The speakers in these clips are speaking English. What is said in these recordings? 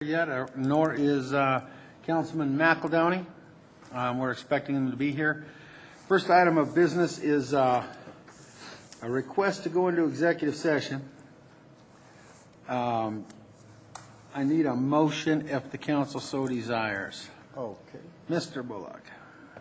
Yet, nor is Councilman McEldowney. We're expecting him to be here. First item of business is a request to go into executive session. I need a motion if the council so desires. Okay. Mr. Bullock.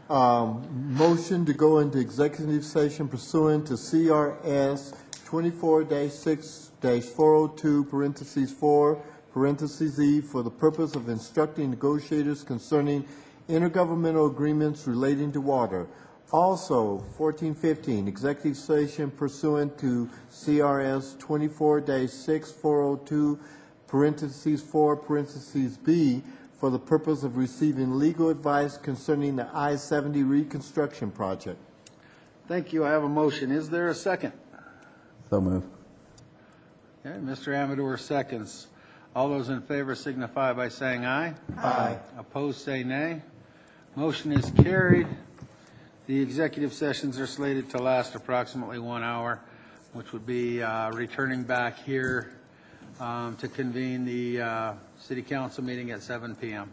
Motion to go into executive session pursuant to CRS 24-6-402, parentheses 4, parentheses E, for the purpose of instructing negotiators concerning intergovernmental agreements relating to water. Also, 1415, executive session pursuant to CRS 24-6402, parentheses 4, parentheses B, for the purpose of receiving legal advice concerning the I-70 reconstruction project. Thank you. I have a motion. Is there a second? So moved. Okay, Mr. Amador seconds. All those in favor signify by saying aye. Aye. Opposed, say nay. Motion is carried. The executive sessions are slated to last approximately 1 hour, which would be returning back here to convene the City Council meeting at 7 p.m.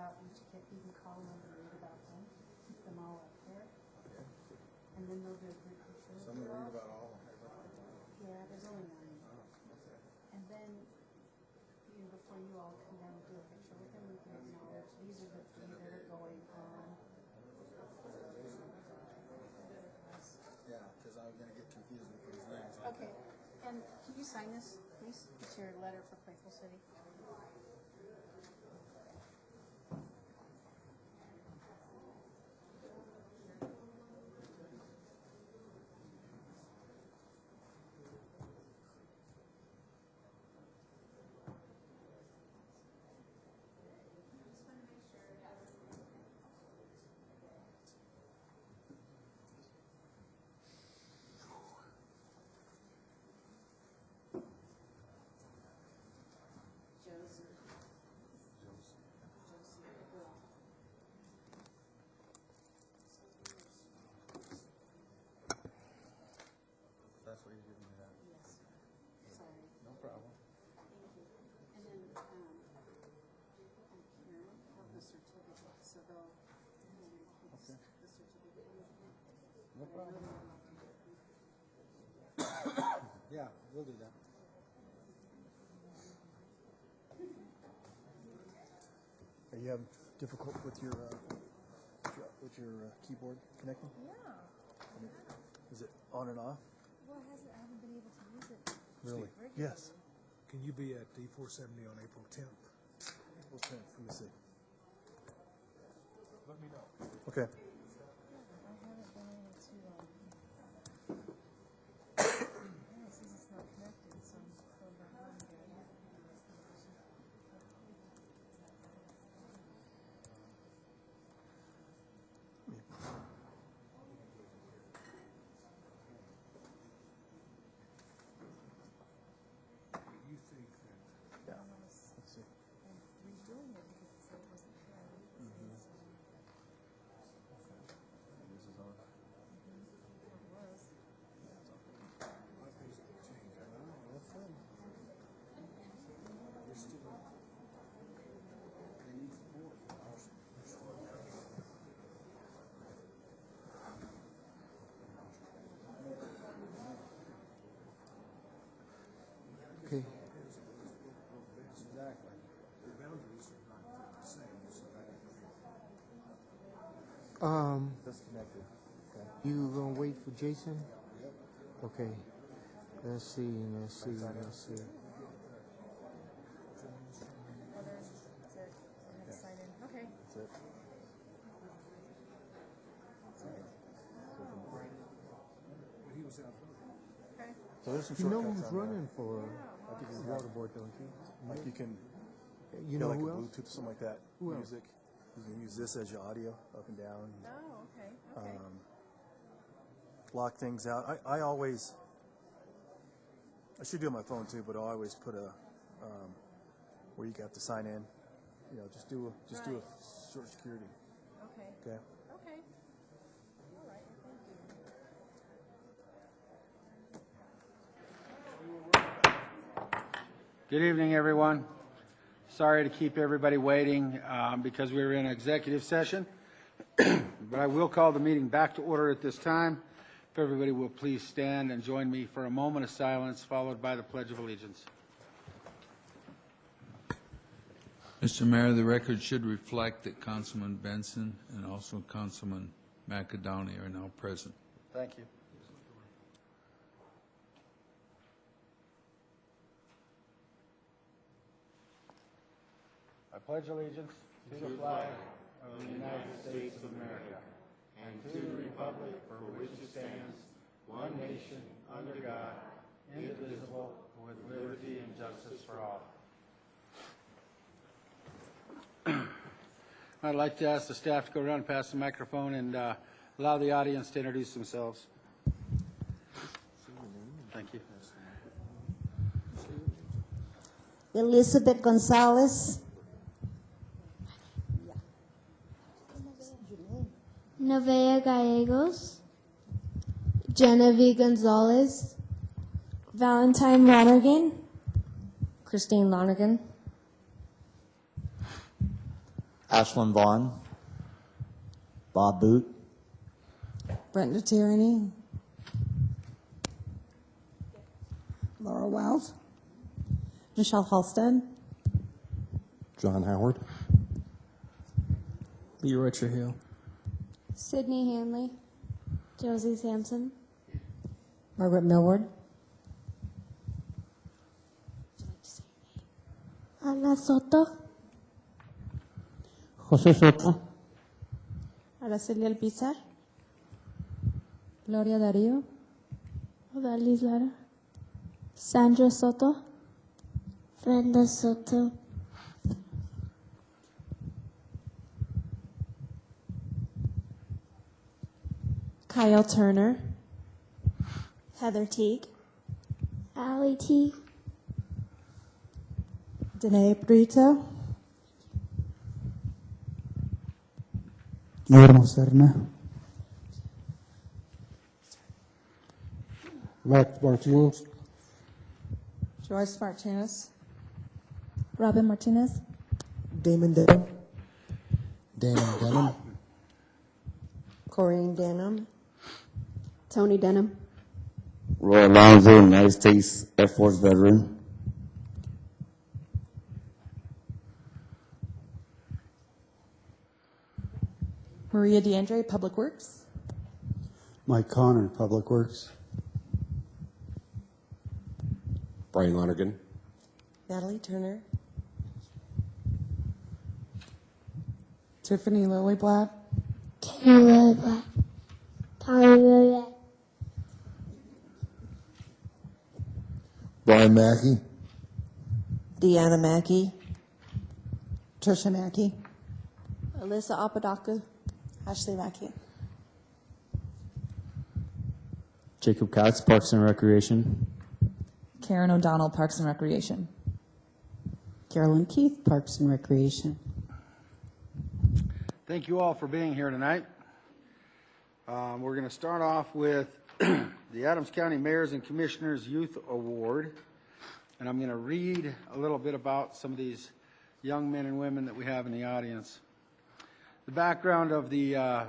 about each kid, you can call them and read about them, keep them all up there. And then they'll do a group picture. Someone read about all of them. Yeah, there's only 9. And then, before you all come down and do a picture with them, we can acknowledge, these are the 3 that are going on. Yeah, because I'm going to get confused with these names. Okay, and can you sign this, please? It's your letter for Playful City. That's what you're giving me that. Yes. Sorry. No problem. Thank you. And then, Karen, have the certificate, so they'll, Okay. the certificate. No problem. Yeah, we'll do that. Are you having difficult with your keyboard connecting? Yeah. Is it on and off? Well, I haven't been able to use it. Really? Yes. Can you be at D470 on April 10th? April 10th. Let me see. Let me know. Okay. I haven't been able to. Yeah, it says it's not connected, so I'm going back on again. You think that Yeah. Let's see. I'm redoing it because it said it wasn't connected. This is on. It was. things have changed? I know. We're still. They need support. Okay. Exactly. The boundaries are not the same, so that. Disconnected. Okay. You gonna wait for Jason? Yep. Okay. Let's see. Oh, there's, that's it. I have to sign in. Okay. That's it. But he was out voting. Okay. So there's some You know shortcuts who's on there. running for? Like if you water board, don't you? Like you can You get know like who a else? Bluetooth, something like that. Who else? Music. You can use this as your audio up and down. Oh, okay. Okay. Lock things out. I always, I should do it on my phone too, but I always put a, where you have to sign in. You know, just do a Right. short security. Okay. Okay. Okay. All right. Thank you. Good evening, everyone. Sorry to keep everybody waiting because we were in executive session, but I will call the meeting back to order at this time. If everybody will please stand and join me for a moment of silence, followed by the Pledge of Allegiance. Mr. Mayor, the record should reflect that Councilman Benson and also Councilman McAdowney are now present. Thank you. I pledge allegiance to the flag of the United States of America and to the republic for which it stands, one nation, under God, indivisible, with liberty and justice for all. I'd like to ask the staff to go around and pass the microphone and allow the audience to introduce themselves. Thank you. Elizabeth Gonzalez. Nevaeh Gallegos, Genevieve Gonzalez. Valentine Lonergan, Christine Lonergan. Ashlyn Vaughn. Bob Boot. Brenda Tierney. Laura Wells. Michelle Halstead. John Howard. Leroy Trujillo. Sydney Hanley. Josie Sampson. Margaret Millward. Ana Soto. Jose Soto. Araceli Alpizar. Gloria Darío. Odalis Lara. Sandra Soto. Brenda Soto. Kyle Turner. Heather Teague. Ali T. Danae Brito. Guillermo Serna. Matt Martinez. Joyce Martinez. Robin Martinez. Damon Denham. Damon Denham. Corinne Denham. Tony Denham. Roy Alonzo, United States Air Force veteran. Maria DeAndre, Public Works. Mike Connor, Public Works. Brian Lonergan. Natalie Turner. Tiffany Lillyblatt. Kenny Black. Tommy Williams. Brian Mackey. Deanna Mackey. Trisha Mackey. Alyssa Apodaca. Ashley Mackey. Jacob Cox, Parks and Recreation. Karen O'Donnell, Parks and Recreation. Carolyn Keith, Parks and Recreation. Thank you all for being here tonight. We're going to start off with the Adams County Mayors and Commissioners Youth Award. And I'm going to read a little bit about some of these young men and women that we have in the audience. The background of the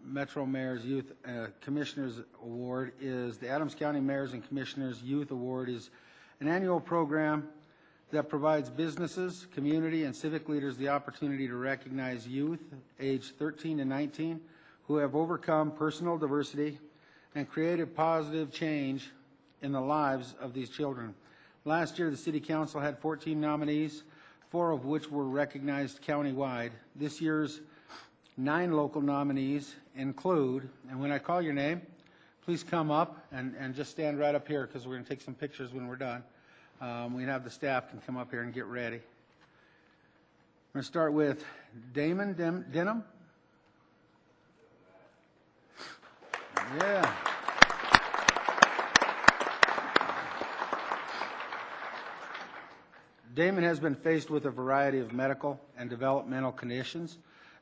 Metro Mayors Youth Commissioners Award is the Adams County Mayors and Commissioners Youth Award is an annual program that provides businesses, community, and civic leaders the opportunity to recognize youth aged 13 to 19 who have overcome personal diversity and created positive change in the lives of these children. Last year, the City Council had 14 nominees, 4 of which were recognized countywide. This year's 9 local nominees include, and when I call your name, please come up and just stand right up here because we're going to take some pictures when we're done. We have the staff can come up here and get ready. We're going to start with Damon Denham. Yeah. Damon has been faced with a variety of medical and developmental conditions.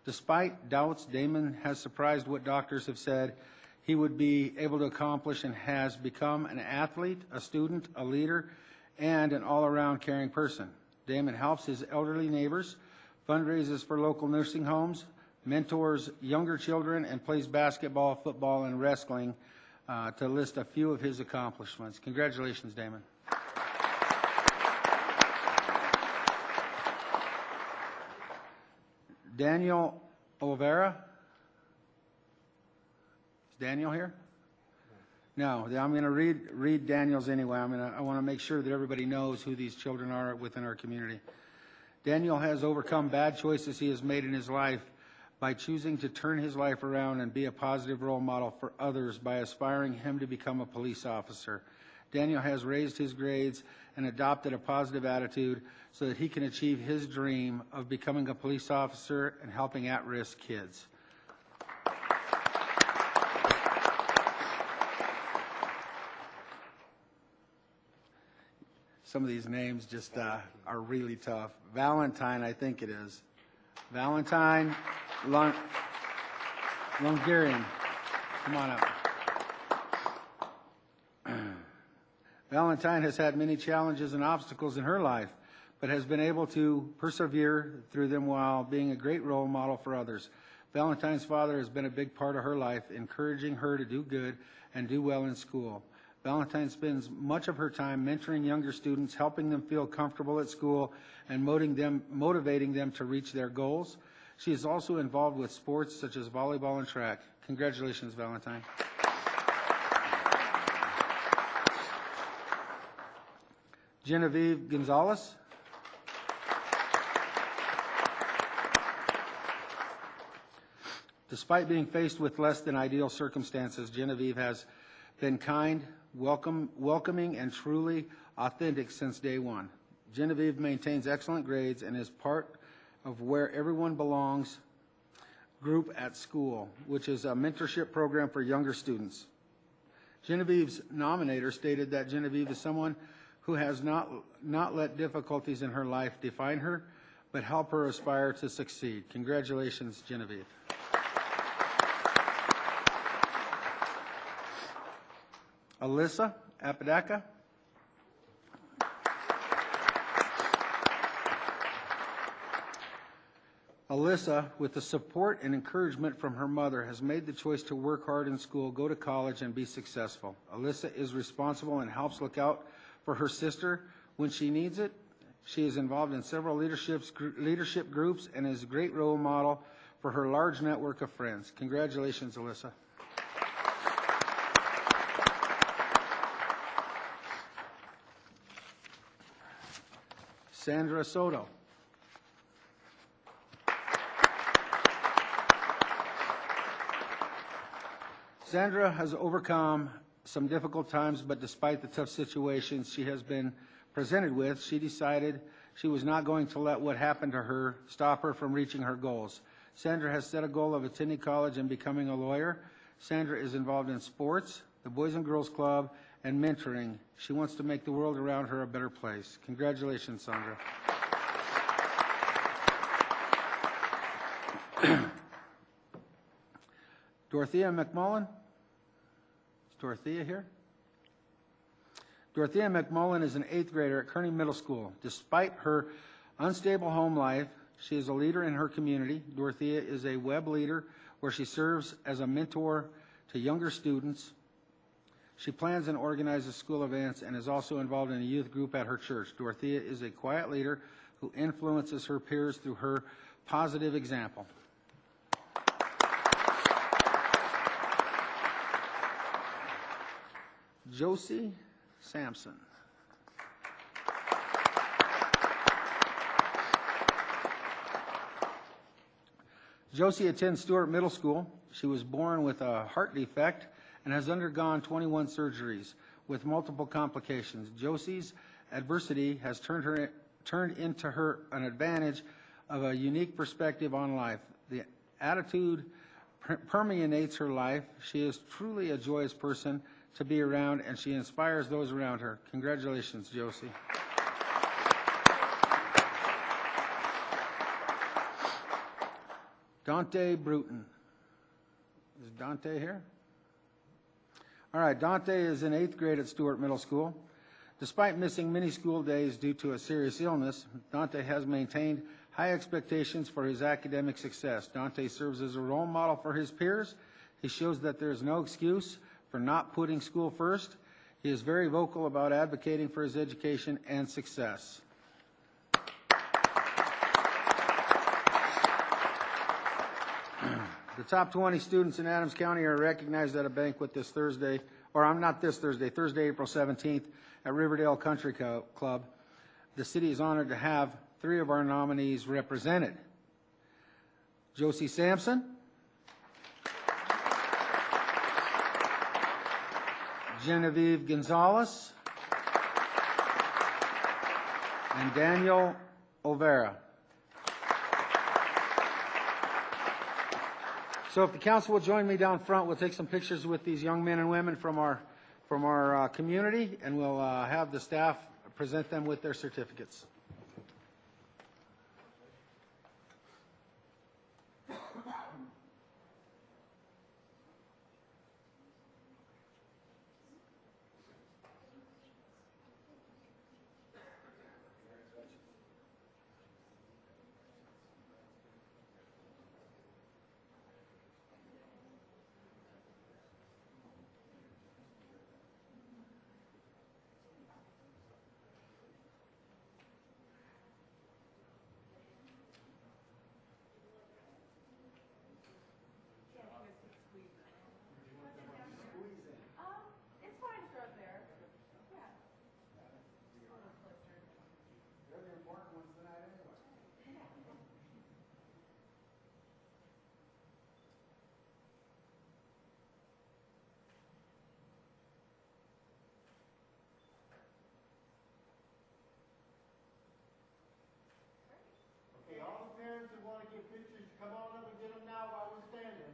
Despite doubts, Damon has surprised what doctors have said he would be able to accomplish and has become an athlete, a student, a leader, and an all-around caring person. Damon helps his elderly neighbors, fundraises for local nursing homes, mentors younger children, and plays basketball, football, and wrestling, to list a few of his accomplishments. Congratulations, Damon. Daniel Olvera. Is Daniel here? No, I'm going to read Daniel's anyway. I want to make sure that everybody knows who these children are within our community. Daniel has overcome bad choices he has made in his life by choosing to turn his life around and be a positive role model for others by aspiring him to become a police officer. Daniel has raised his grades and adopted a positive attitude so that he can achieve his dream of becoming a police officer and helping at-risk kids. Some of these names just are really tough. Valentine, I think it is. Valentine Longarian. Come on up. Valentine has had many challenges and obstacles in her life, but has been able to persevere through them while being a great role model for others. Valentine's father has been a big part of her life, encouraging her to do good and do well in school. Valentine spends much of her time mentoring younger students, helping them feel comfortable at school, and motivating them to reach their goals. She is also involved with sports such as volleyball and track. Congratulations, Valentine. Genevieve Gonzalez. Despite being faced with less than ideal circumstances, Genevieve has been kind, welcoming, and truly authentic since day one. Genevieve maintains excellent grades and is part of Where Everyone Belongs group at school, which is a mentorship program for younger students. Genevieve's nominator stated that Genevieve is someone who has not let difficulties in her life define her, but help her aspire to succeed. Congratulations, Genevieve. Alyssa Apodaca. Alyssa, with the support and encouragement from her mother, has made the choice to work hard in school, go to college, and be successful. Alyssa is responsible and helps look out for her sister when she needs it. She is involved in several leadership groups and is a great role model for her large network of friends. Congratulations, Alyssa. Sandra Soto. Sandra has overcome some difficult times, but despite the tough situations she has been presented with, she decided she was not going to let what happened to her stop her from reaching her goals. Sandra has set a goal of attending college and becoming a lawyer. Sandra is involved in sports, the Boys and Girls Club, and mentoring. She wants to make the world around her a better place. Congratulations, Sandra. Dorothea McMullen. Is Dorothea here? Dorothea McMullen is an 8th grader at Kearney Middle School. Despite her unstable home life, she is a leader in her community. Dorothea is a web leader where she serves as a mentor to younger students. She plans and organizes school events and is also involved in a youth group at her church. Dorothea is a quiet leader who influences her peers through her positive example. Josie Sampson. Josie attends Stewart Middle School. She was born with a heart defect and has undergone 21 surgeries with multiple complications. Josie's adversity has turned into her an advantage of a unique perspective on life. The attitude permeates her life. She is truly a joyous person to be around, and she inspires those around her. Congratulations, Josie. Dante Bruton. Is Dante here? All right, Dante is in 8th grade at Stewart Middle School. Despite missing many school days due to a serious illness, Dante has maintained high expectations for his academic success. Dante serves as a role model for his peers. He shows that there is no excuse for not putting school first. He is very vocal about advocating for his education and success. The top 20 students in Adams County are recognized at a banquet this Thursday, Thursday, April 17th at Riverdale Country Club. The city is honored to have 3 of our nominees represented. Josie Sampson, Genevieve Gonzalez, and Daniel Olvera. So if the council will join me down front, we'll take some pictures with these young men and women from our community, and we'll have the staff present them with their certificates. get pictures, come on up and get them now while we're standing.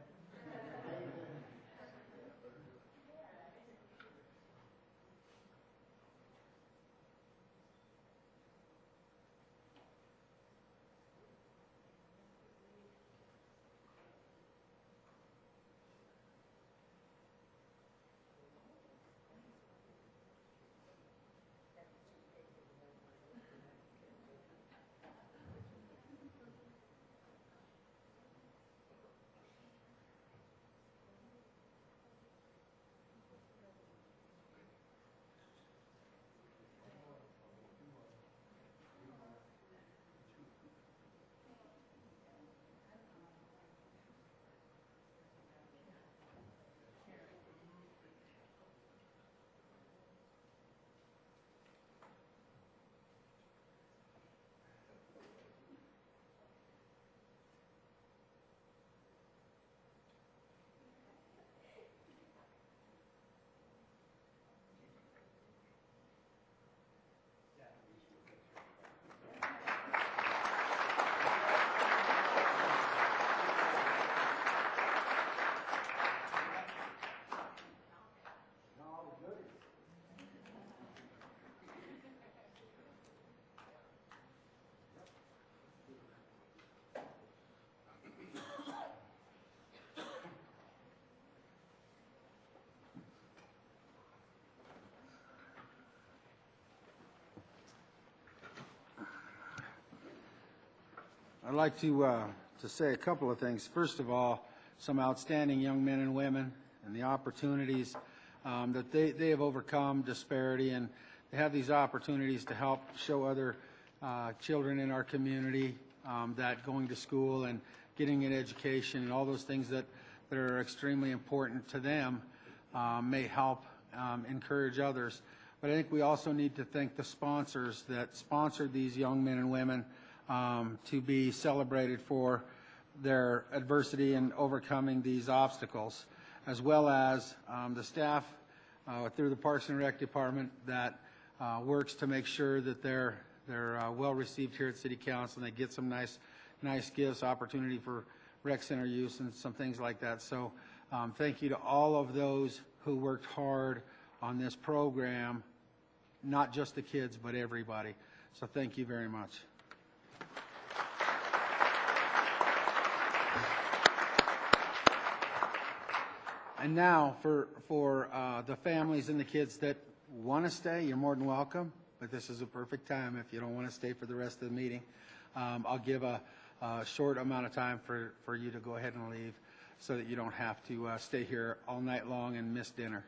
I'd like to say a couple of things. First of all, some outstanding young men and women and the opportunities that they have overcome disparity, and they have these opportunities to help show other children in our community that going to school and getting an education and all those things that are extremely important to them may help encourage others. But I think we also need to thank the sponsors that sponsored these young men and women to be celebrated for their adversity in overcoming these obstacles, as well as the staff through the Parks and Rec Department that works to make sure that they're well received here at City Council, and they get some nice gifts, opportunity for rec center use and some things like that. So thank you to all of those who worked hard on this program, not just the kids, but everybody. So thank you very much. And now, for the families and the kids that want to stay, you're more than welcome, but this is a perfect time if you don't want to stay for the rest of the meeting. I'll give a short amount of time for you to go ahead and leave so that you don't have to stay here all night long and miss dinner.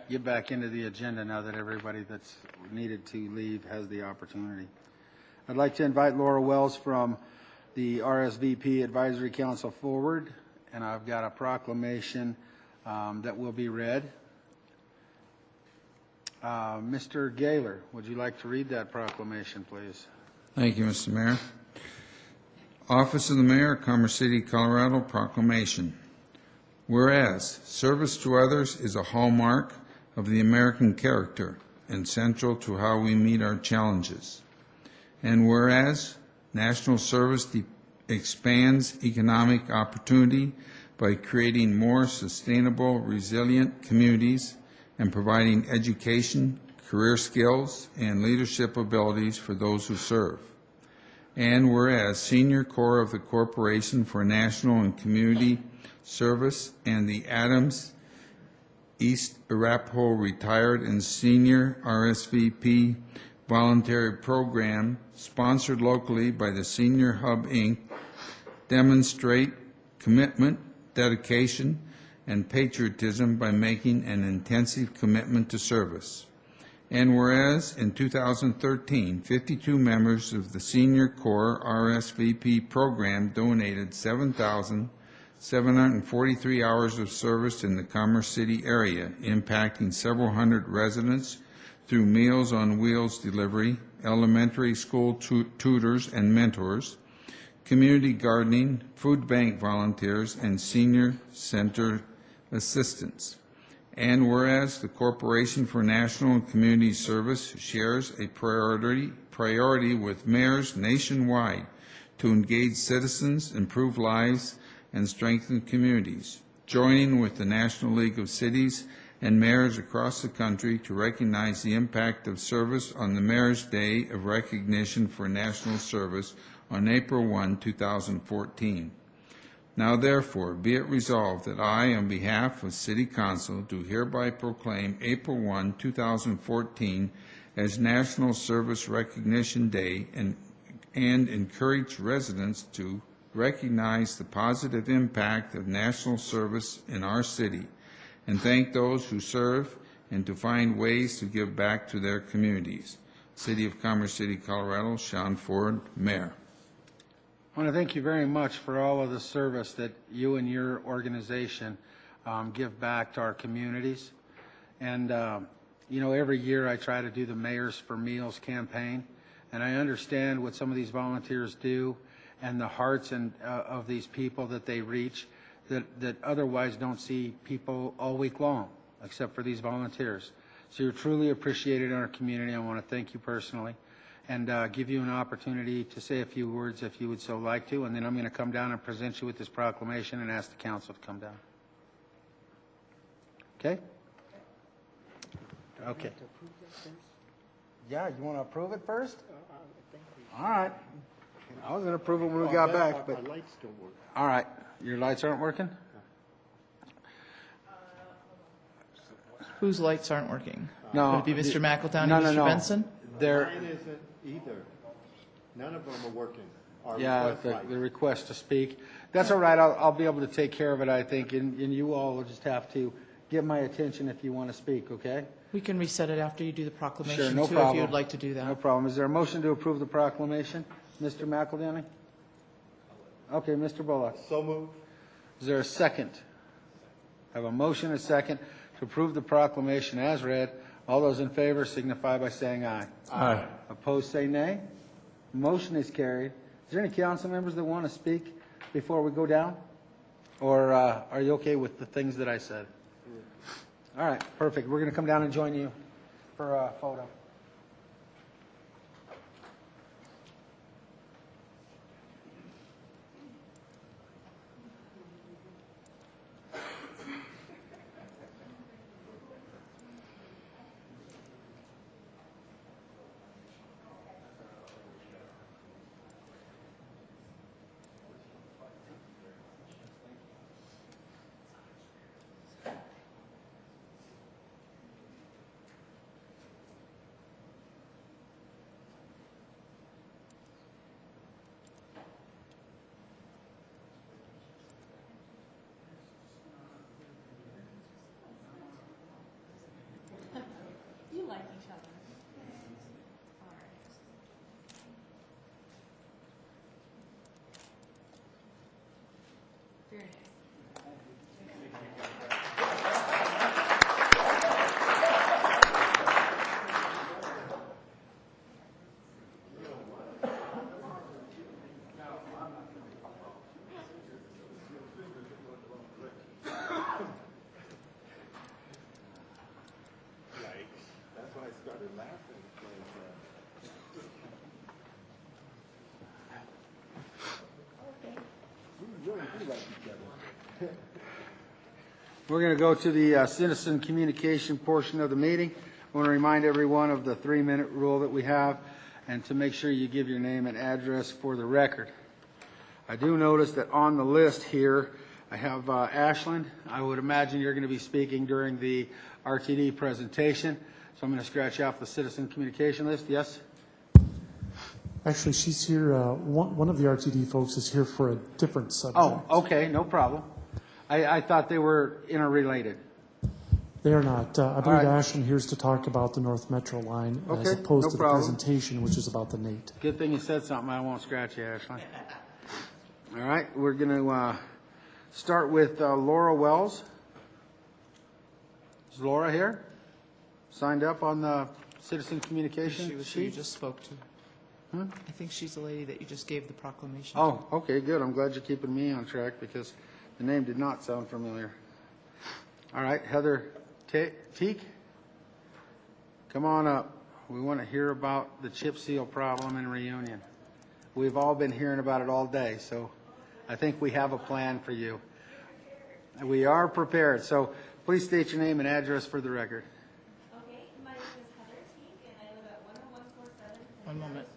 Get back into the agenda now that everybody that's needed to leave has the opportunity. I'd like to invite Laura Wells from the RSVP Advisory Council forward, and I've got a proclamation that will be read. Mr. Gaylor, would you like to read that proclamation, please? Thank you, Mr. Mayor. Office of the Mayor, Commerce City, Colorado, proclamation. Whereas service to others is a hallmark of the American character and central to how we meet our challenges. And whereas national service expands economic opportunity by creating more sustainable, resilient communities and providing education, career skills, and leadership abilities for those who serve. And whereas Senior Corps of the Corporation for National and Community Service and the Adams East Arapahoe Retired and Senior RSVP Voluntary Program, sponsored locally by the Senior Hub, Inc., demonstrate commitment, dedication, and patriotism by making an intensive commitment to service. And whereas in 2013, 52 members of the Senior Corps RSVP program donated 7,743 hours of service in the Commerce City area, impacting several hundred residents through Meals on Wheels delivery, elementary school tutors and mentors, community gardening, food bank volunteers, and senior center assistants. And whereas the Corporation for National and Community Service shares a priority with mayors nationwide to engage citizens, improve lives, and strengthen communities, joining with the National League of Cities and mayors across the country to recognize the impact of service on the Mayor's Day of Recognition for National Service on April 1, 2014. Now therefore, be it resolved that I, on behalf of City Council, do hereby proclaim April 1, 2014 as National Service Recognition Day and encourage residents to recognize the positive impact of national service in our city and thank those who serve and to find ways to give back to their communities. City of Commerce City, Colorado, Sean Ford, Mayor. I want to thank you very much for all of the service that you and your organization give back to our communities. And, you know, every year I try to do the Mayors for Meals campaign, and I understand what some of these volunteers do and the hearts of these people that they reach that otherwise don't see people all week long, except for these volunteers. So you're truly appreciated in our community. I want to thank you personally and give you an opportunity to say a few words if you would so like to, and then I'm going to come down and present you with this proclamation and ask the council to come down. Okay? Okay. Yeah, you want to approve it first? All right. I was going to approve it when we got back, but... My lights don't work. All right. Your lights aren't working? Whose lights aren't working? No. Would it be Mr. McEldowney, No, Mr. no. Benson? Mine isn't either. None of them are working. Our Yeah, request lights. the request to speak. That's all right. I'll be able to take care of it, I think, and you all will just have to give my attention if you want to speak, okay? We can reset it after you do the Sure, proclamation, no too, problem. if you would like to do that. No problem. Is there a motion to approve the proclamation? Mr. McEldowney? Okay, Mr. Bullock. So moved. Is there a second? I have a motion and a second to approve the proclamation as read. All those in favor signify by saying aye. Aye. Opposed, say nay. Motion is carried. Is there any council members that want to speak before we go down? Or are you okay with the things that I said? All right, perfect. We're going to come down and join you for a photo. You like each other. All right. Very nice. That's why I started laughing. We really do like each other. We're going to go to the citizen communication portion of the meeting. I want to remind everyone of the 3-minute rule that we have, and to make sure you give your name and address for the record. I do notice that on the list here, I have Ashland. I would imagine you're going to be speaking during the RTD presentation, so I'm going to scratch off the citizen communication list. Yes? Actually, she's here, one of the RTD folks is here for a different subject. Oh, okay, no problem. I thought they were interrelated. They are not. I believe right. Ashland here's to talk about the North Metro line as Okay, opposed no to the problem. presentation, which is about the NATE. Good thing you said something. I won't scratch you, Ashley. All right, we're going to start with Laura Wells. Is Laura here? Signed up on the citizen communication She was who you sheet? just spoke to. I think she's the lady that you just gave the proclamation to. Oh, okay, good. I'm glad you're keeping me on track because the name did not sound familiar. All right, Heather Teague, come on up. We want to hear about the chip seal problem in Reunion. We've all been hearing about it all day, so I think we have a plan for you. We are prepared, so please state your name and address for the record. Okay, my name is Heather Teague, and I live at 10147. One moment.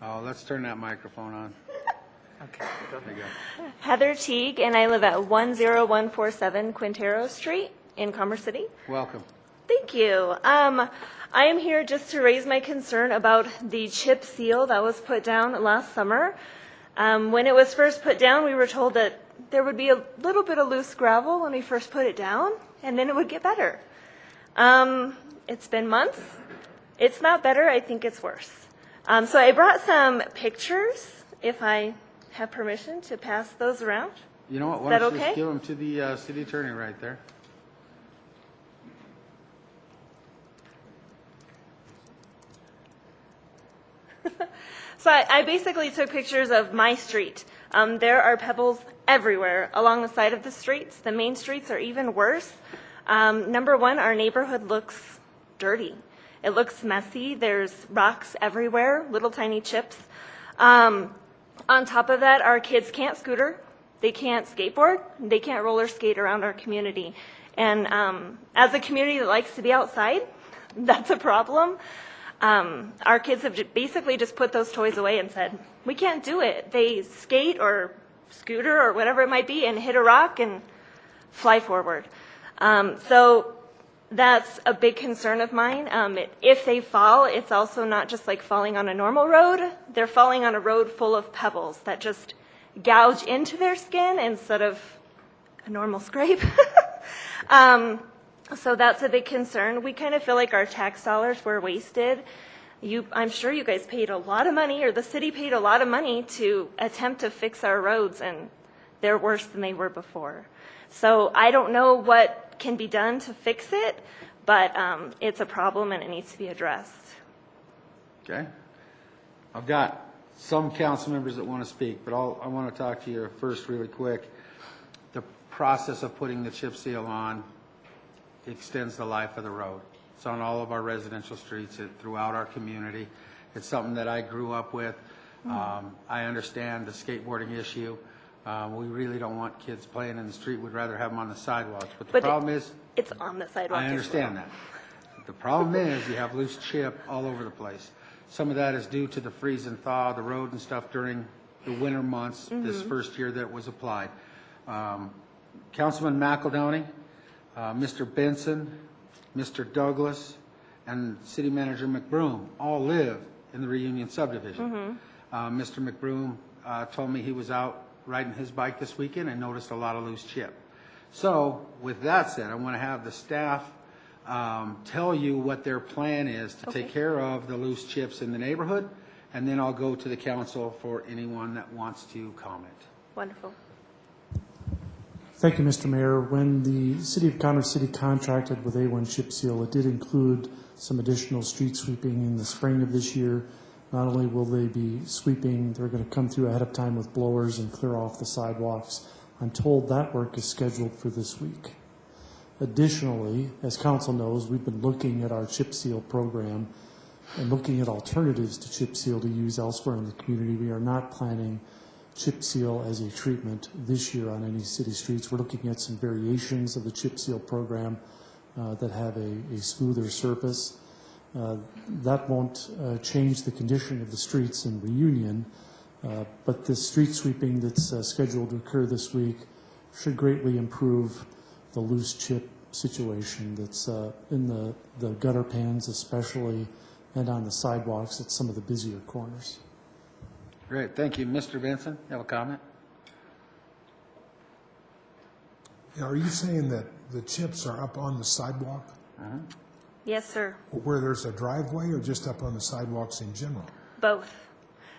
Oh, let's turn that microphone on. Okay. There you go. Heather Teague, and I live at 10147 Quintero Street in Commerce City. Welcome. Thank you. I am here just to raise my concern about the chip seal that was put down last summer. When it was first put down, we were told that there would be a little bit of loose gravel when we first put it down, and then it would get better. It's been months. It's not better. I think it's worse. So I brought some pictures, if I have permission to pass those around. You know what? Why Is that don't you okay? just give them to the city attorney right there? So I basically took pictures of my street. There are pebbles everywhere along the side of the streets. The main streets are even worse. Number one, our neighborhood looks dirty. It looks messy. There's rocks everywhere, little tiny chips. On top of that, our kids can't scooter. They can't skateboard. They can't roller skate around our community. And as a community that likes to be outside, that's a problem. Our kids have basically just put those toys away and said, we can't do it. They skate or scooter or whatever it might be and hit a rock and fly forward. So that's a big concern of mine. If they fall, it's also not just like falling on a normal road. They're falling on a road full of pebbles that just gouge into their skin instead of a normal scrape. So that's a big concern. We kind of feel like our tax dollars were wasted. I'm sure you guys paid a lot of money, or the city paid a lot of money to attempt to fix our roads, and they're worse than they were before. So I don't know what can be done to fix it, but it's a problem and it needs to be addressed. Okay. I've got some council members that want to speak, but I want to talk to you first really quick. The process of putting the chip seal on extends the life of the road. It's on all of our residential streets throughout our community. It's something that I grew up with. I understand the skateboarding issue. We really don't want kids playing in the street. We'd rather have them on the sidewalks. But the problem is, it's on the sidewalk. I understand that. The problem is you have loose chip all over the place. Some of that is due to the freeze and thaw of the road and stuff during the winter months this first year that it was applied. Councilman McEldowney, Mr. Benson, Mr. Douglas, and City Manager McBroom all live in the Reunion subdivision. Mr. McBroom told me he was out riding his bike this weekend and noticed a lot of loose chip. So with that said, I want to have the staff tell you what their plan is to take care of the loose chips in the neighborhood, and then I'll go to the council for anyone that wants to comment. Wonderful. Thank you, Mr. Mayor. When the City of Commerce City contracted with A1 Chip Seal, it did include some additional street sweeping in the spring of this year. Not only will they be sweeping, they're going to come through ahead of time with blowers and clear off the sidewalks. I'm told that work is scheduled for this week. Additionally, as council knows, we've been looking at our chip seal program and looking at alternatives to chip seal to use elsewhere in the community. We are not planning chip seal as a treatment this year on any city streets. We're looking at some variations of the chip seal program that have a smoother surface. That won't change the condition of the streets in Reunion, but the street sweeping that's scheduled to occur this week should greatly improve the loose chip situation that's in the gutter pans especially, and on the sidewalks at some of the busier corners. Great, thank you. Mr. Benson, you have a comment? Are you saying that the chips are up on the sidewalk Yes, sir. where there's a driveway, or just up on the sidewalks in general? Both.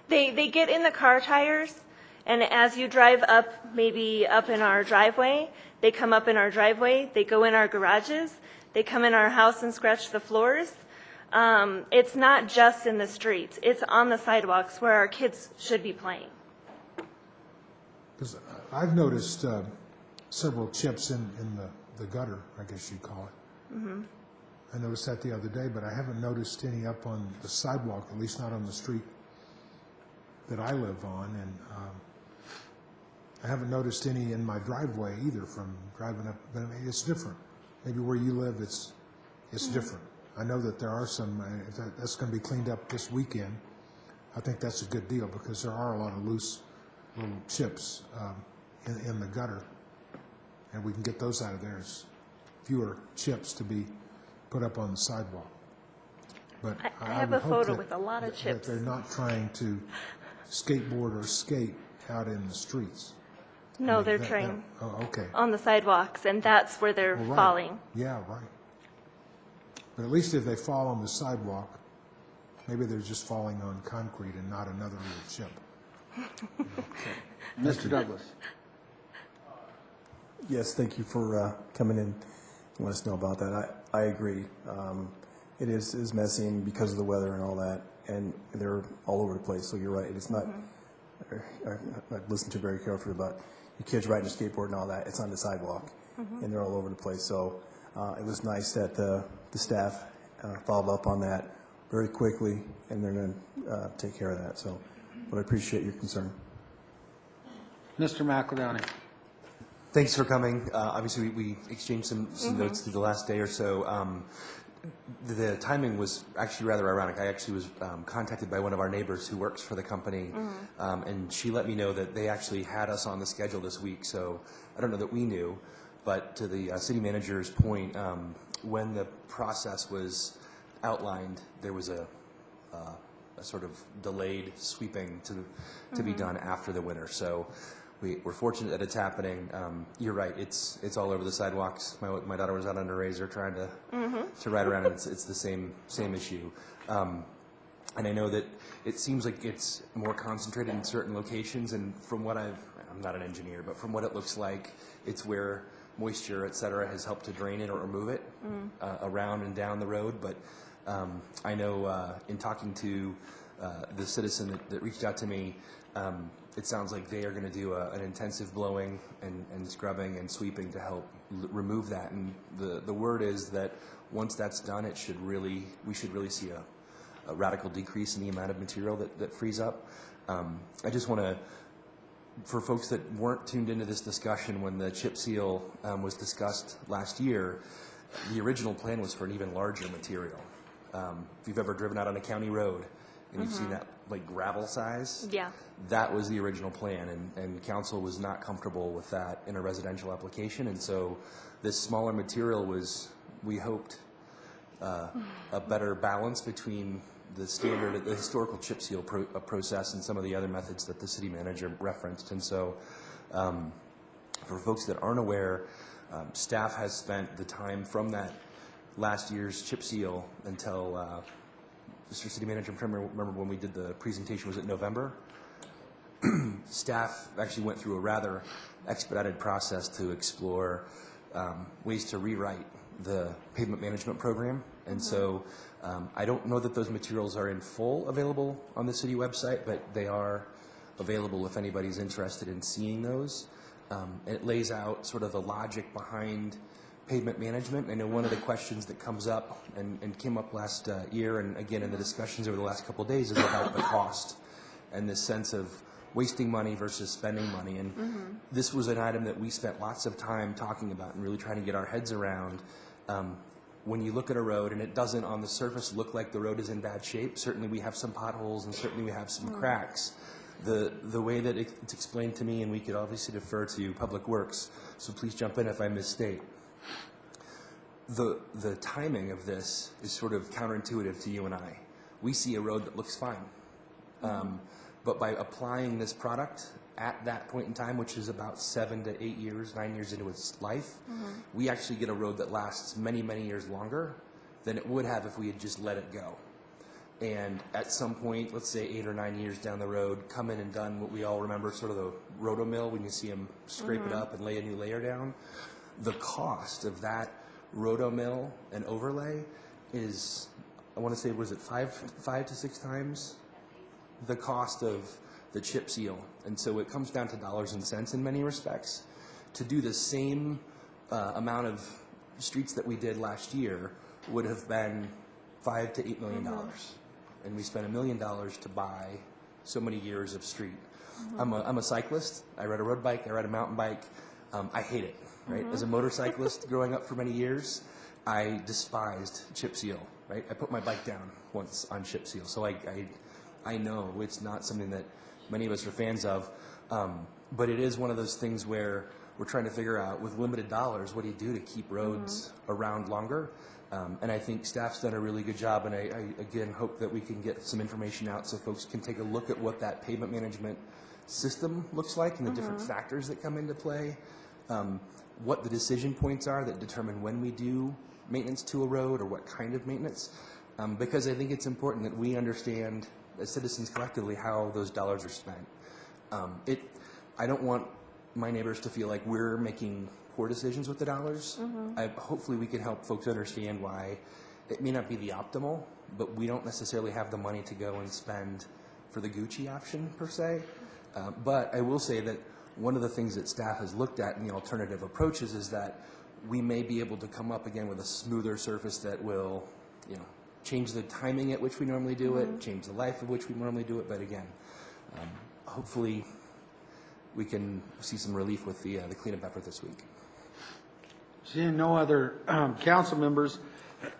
They get in the car tires, and as you drive up, maybe up in our driveway, they come up in our driveway, they go in our garages, they come in our house and scratch the floors. It's not just in the streets, it's on the sidewalks where our kids should be playing. Because I've noticed several chips in the gutter, I guess you'd call it. I noticed that the other day, but I haven't noticed any up on the sidewalk, at least not on the street that I live on, and I haven't noticed any in my driveway either from driving up, but I mean, it's different. Maybe where you live, it's different. I know that there are some, if that's going to be cleaned up this weekend, I think that's a good deal, because there are a lot of loose little chips in the gutter, and we can get those out of there. There's fewer chips to be put up on the sidewalk. But I have would a hope photo that- with a lot of that chips. they're not trying to skateboard or skate out in the streets. No, I mean, they're that- trained Oh, okay. on the sidewalks, and that's where they're Well, right. falling. Yeah, right. But at least if they fall on the sidewalk, maybe they're just falling on concrete and not another little chip. Mr. Douglas. Yes, thank you for coming in. Let us know about that. I agree. It is messy and because of the weather and all that, and they're all over the place. So you're right. It's not. I've listened to very carefully about your kids riding a skateboard and all that. It's on the sidewalk, and they're all over the place. So it was nice that the staff followed up on that very quickly, and they're going to take care of that. So, but I appreciate your concern. Mr. McEldowney. Thanks for coming. Obviously, we exchanged some notes through the last day or so. The timing was actually rather ironic. I actually was contacted by one of our neighbors who works for the company, and she let me know that they actually had us on the schedule this week. So I don't know that we knew, but to the city manager's point, when the process was outlined, there was a sort of delayed sweeping to be done after the winter. So we're fortunate that it's happening. You're right; it's all over the sidewalks. My daughter was out on a razor trying to ride around, and it's the same issue. And I know that it seems like it's more concentrated in certain locations. And from what I'm not an engineer, but from what it looks like, it's where moisture, et cetera, has helped to drain it or remove it around and down the road. But I know in talking to the citizen that reached out to me, it sounds like they are going to do an intensive blowing and scrubbing and sweeping to help remove that. And the word is that once that's done, we should really see a radical decrease in the amount of material that frees up. I just want to, for folks that weren't tuned into this discussion when the chip seal was discussed last year, the original plan was for an even larger material. If you've ever driven out on a county road and you've seen that like gravel size, Yeah. that was the original plan, and council was not comfortable with that in a residential application, and so this smaller material was, we hoped, a better balance between the historical chip seal process and some of the other methods that the city manager referenced. And so for folks that aren't aware, staff has spent the time from that last year's chip seal until Mr. City Manager, I'm trying to remember when we did the presentation, was it November? Staff actually went through a rather expedited process to explore ways to rewrite the pavement management program. And so I don't know that those materials are in full available on the city website, but they are available if anybody's interested in seeing those. It lays out sort of the logic behind pavement management. I know one of the questions that comes up and came up last year and again in the discussions over the last couple of days is about the cost and this sense of wasting money versus spending money. And this was an item that we spent lots of time talking about and really trying to get our heads around. When you look at a road and it doesn't on the surface look like the road is in bad shape, certainly we have some potholes and certainly we have some cracks. The way that it's explained to me, and we could obviously defer to Public Works, so please jump in if I misstate. The timing of this is sort of counterintuitive to you and I. We see a road that looks fine. But by applying this product at that point in time, which is about 7 to 8 years, 9 years into its life, we actually get a road that lasts many, many years longer than it would have if we had just let it go. And at some point, let's say 8 or 9 years down the road, come in and done what we all remember, sort of the rotomill, when you see them scrape it up and lay a new layer down. The cost of that rotomill and overlay is, I want to say, was it 5 to 6 times the cost of the chip seal? And so it comes down to dollars and cents in many respects. To do the same amount of streets that we did last year would have been $5 to $8 million. And we spent $1 million to buy so many years of street. I'm a cyclist. I ride a road bike. I ride a mountain bike. I hate it. Right? As a motorcyclist growing up for many years, I despised chip seal. Right? I put my bike down once on chip seal. So I know it's not something that many of us are fans of. But it is one of those things where we're trying to figure out, with limited dollars, what do you do to keep roads around longer? And I think staff's done a really good job, and I again hope that we can get some information out so folks can take a look at what that pavement management system looks like and the different factors that come into play, what the decision points are that determine when we do maintenance to a road or what kind of maintenance, because I think it's important that we understand as citizens collectively how those dollars are spent. I don't want my neighbors to feel like we're making poor decisions with the dollars. Hopefully we can help folks understand why it may not be the optimal, but we don't necessarily have the money to go and spend for the Gucci option per se. But I will say that one of the things that staff has looked at in the alternative approaches is that we may be able to come up again with a smoother surface that will, change the timing at which we normally do it, change the life of which we normally do it. But again, hopefully we can see some relief with the cleanup effort this week. Seeing no other council members,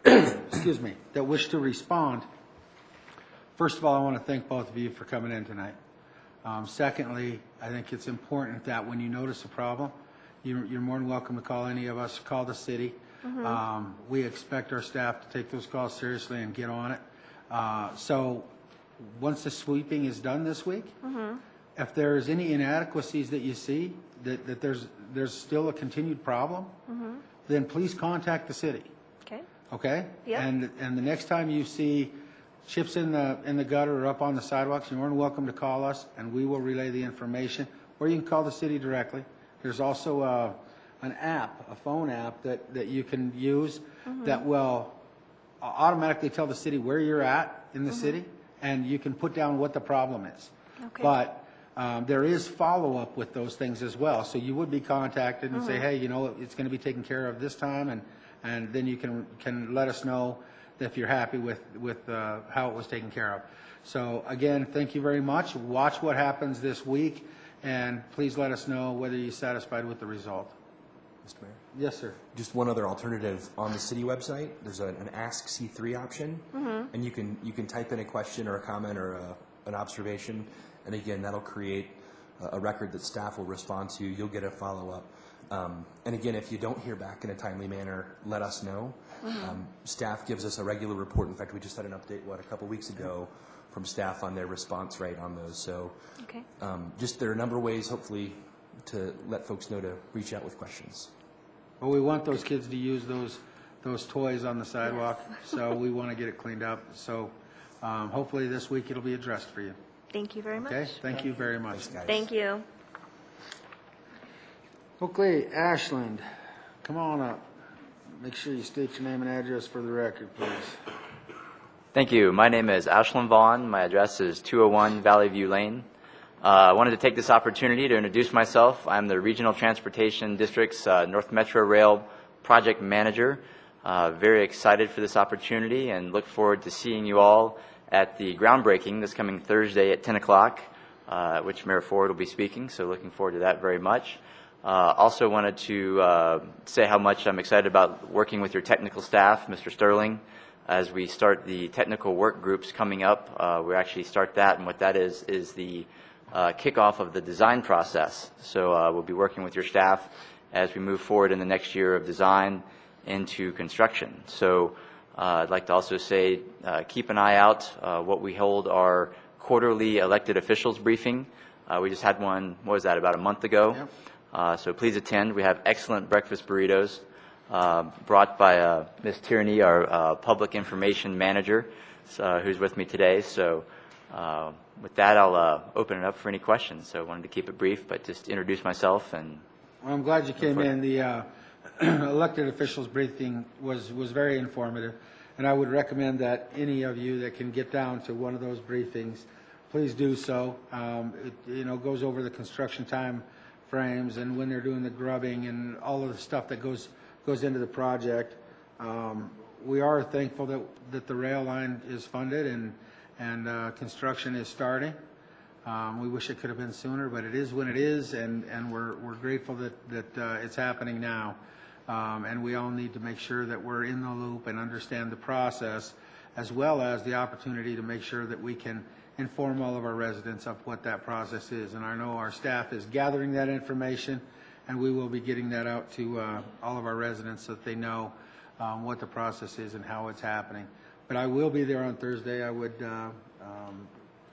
excuse me, that wish to respond, first of all, I want to thank both of you for coming in tonight. Secondly, I think it's important that when you notice a problem, you're more than welcome to call any of us, call the city. We expect our staff to take those calls seriously and get on it. So once the sweeping is done this week, if there's any inadequacies that you see, that there's still a continued problem, then please contact the city. Okay? Yeah. And the next time you see chips in the gutter or up on the sidewalks, you're more than welcome to call us, and we will relay the information. Or you can call the city directly. There's also an app, a phone app that you can use that will automatically tell the city where you're at in the city, and you can put down what the problem is. But there is follow-up with those things as well. So you would be contacted and say, hey, it's going to be taken care of this time, and then you can let us know if you're happy with how it was taken care of. So again, thank you very much. Watch what happens this week, and please let us know whether you're satisfied with the result. Mr. Mayor? Yes, sir. Just one other alternative on the city website. There's an Ask C3 option, and you can type in a question or a comment or an observation, and again, that'll create a record that staff will respond to. You'll get a follow-up. And again, if you don't hear back in a timely manner, let us know. Staff gives us a regular report. In fact, we just had an update, a couple weeks ago from staff on their response rate on those. So just there are a number of ways, hopefully, to let folks know to reach out with questions. Well, we want those kids to use those toys on the sidewalk, so we want to get it cleaned up. So hopefully this week it'll be addressed for you. Thank you very much. Okay, thank you very much. Thanks, guys. Thank you. Okay, Ashland, come on up. Make sure you state your name and address for the record, please. Thank you. My name is Ashland Vaughn. My address is 201 Valley View Lane. I wanted to take this opportunity to introduce myself. I'm the Regional Transportation District's North Metro Rail Project Manager. Very excited for this opportunity and look forward to seeing you all at the groundbreaking this coming Thursday at 10 o'clock at which Mayor Ford will be speaking, so looking forward to that very much. Also wanted to say how much I'm excited about working with your technical staff, Mr. Sterling, as we start the technical work groups coming up. We actually start that, and what that is the kickoff of the design process. So we'll be working with your staff as we move forward in the next year of design into construction. So I'd like to also say keep an eye out what we hold our quarterly elected officials briefing. We just had one, what was that, about a month ago? Yep. So please attend. We have excellent breakfast burritos brought by Ms. Tierney, our public information manager, who's with me today. So with that, I'll open it up for any questions. So I wanted to keep it brief, but just introduce myself. And well, I'm glad you came in. The elected officials briefing was very informative, and I would recommend that any of you that can get down to one of those briefings, please do so. It goes over the construction time frames and when they're doing the grubbing and all of the stuff that goes into the project. We are thankful that the rail line is funded and construction is starting. We wish it could have been sooner, but it is when it is, and we're grateful that it's happening now. And we all need to make sure that we're in the loop and understand the process, as well as the opportunity to make sure that we can inform all of our residents of what that process is. And I know our staff is gathering that information, and we will be getting that out to all of our residents so that they know what the process is and how it's happening. But I will be there on Thursday. I would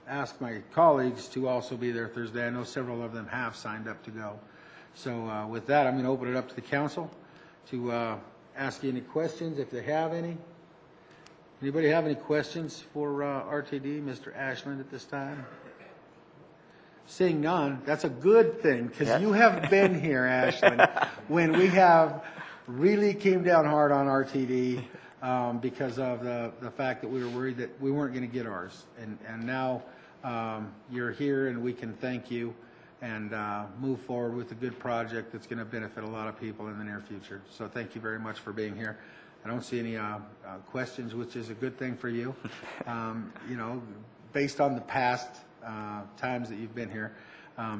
ask my colleagues to also be there Thursday. I know several of them have signed up to go. So with that, I'm going to open it up to the council to ask you any questions if they have any. Anybody have any questions for RTD, Mr. Ashland, at this time? Seeing none, that's a good thing, because you have been here, Ashland, when we have really came down hard on RTD because of the fact that we were worried that we weren't going to get ours. And now you're here, and we can thank you and move forward with a good project that's going to benefit a lot of people in the near future. So thank you very much for being here. I don't see any questions, which is a good thing for you. Based on the past times that you've been here,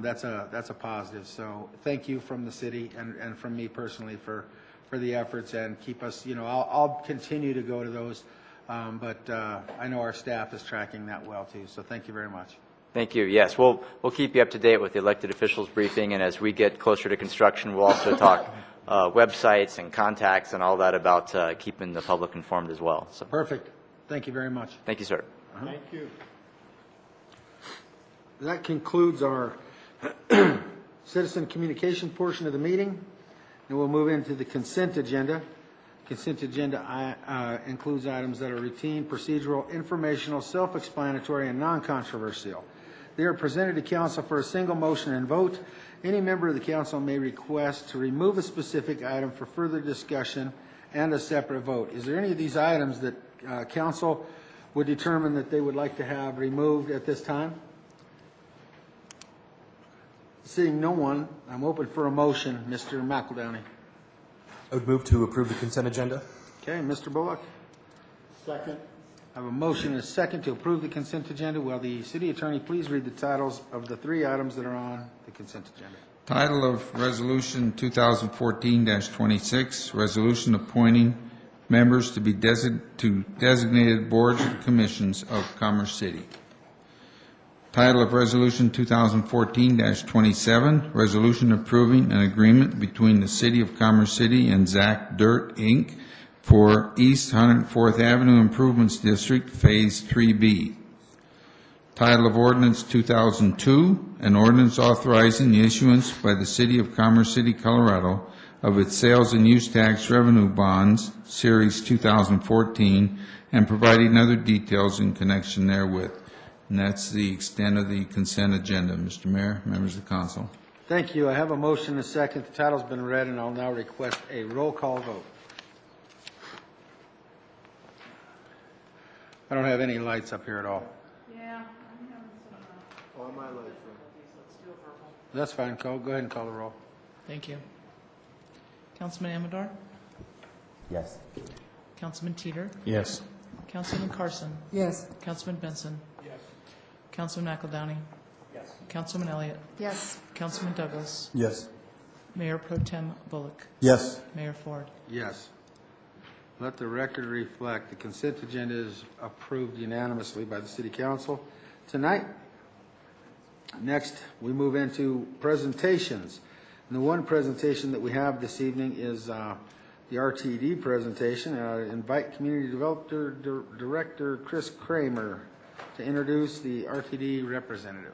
that's a positive. So thank you from the city and from me personally for the efforts, and keep us, I'll continue to go to those, but I know our staff is tracking that well too. So thank you very much. Thank you. Yes, we'll keep you up to date with the elected officials briefing, and as we get closer to construction, we'll also talk websites and contacts and all that about keeping the public informed as well. So perfect. Thank you very much. Thank you, sir. Thank you. That concludes our citizen communication portion of the meeting, and we'll move into the consent agenda. Consent agenda includes items that are routine, procedural, informational, self-explanatory, and non-controversial. They are presented to council for a single motion and vote. Any member of the council may request to remove a specific item for further discussion and a separate vote. Is there any of these items that council would determine that they would like to have removed at this time? Seeing no one, I'm open for a motion. Mr. McEldowney. I would move to approve the consent agenda. Okay, Mr. Bullock. Second. I have a motion and a second to approve the consent agenda. Will the city attorney please read the titles of the three items that are on the consent agenda? Title of Resolution 2014-26, Resolution appointing members to be designated boards and commissions of Commerce City. Title of Resolution 2014-27, Resolution approving an agreement between the City of Commerce City and Zach Dirt, Inc. for East 104th Avenue Improvements District, Phase 3B. Title of Ordinance 2002, an ordinance authorizing the issuance by the City of Commerce City, Colorado, of its sales and use tax revenue bonds, Series 2014, and providing other details in connection therewith. And that's the extent of the consent agenda, Mr. Mayor, members of the council. Thank you. I have a motion and a second. The title's been read, and I'll now request a roll call vote. I don't have any lights up here at all. Yeah, I'm having some All my lights. Let's do a verbal. That's fine. Go ahead and call the roll. Thank you. Councilman Amador? Yes. Councilman Teeter? Yes. Councilman Carson? Yes. Councilman Benson? Yes. Councilman McEldowney? Yes. Councilman Elliott. Yes. Councilman Douglas. Yes. Mayor Pro Tem Bullock. Yes. Mayor Ford. Yes. Let the record reflect the consent agenda is approved unanimously by the City Council tonight. Next, we move into presentations. And the one presentation that we have this evening is the RTD presentation. I invite Community Development Director Chris Kramer to introduce the RTD representative.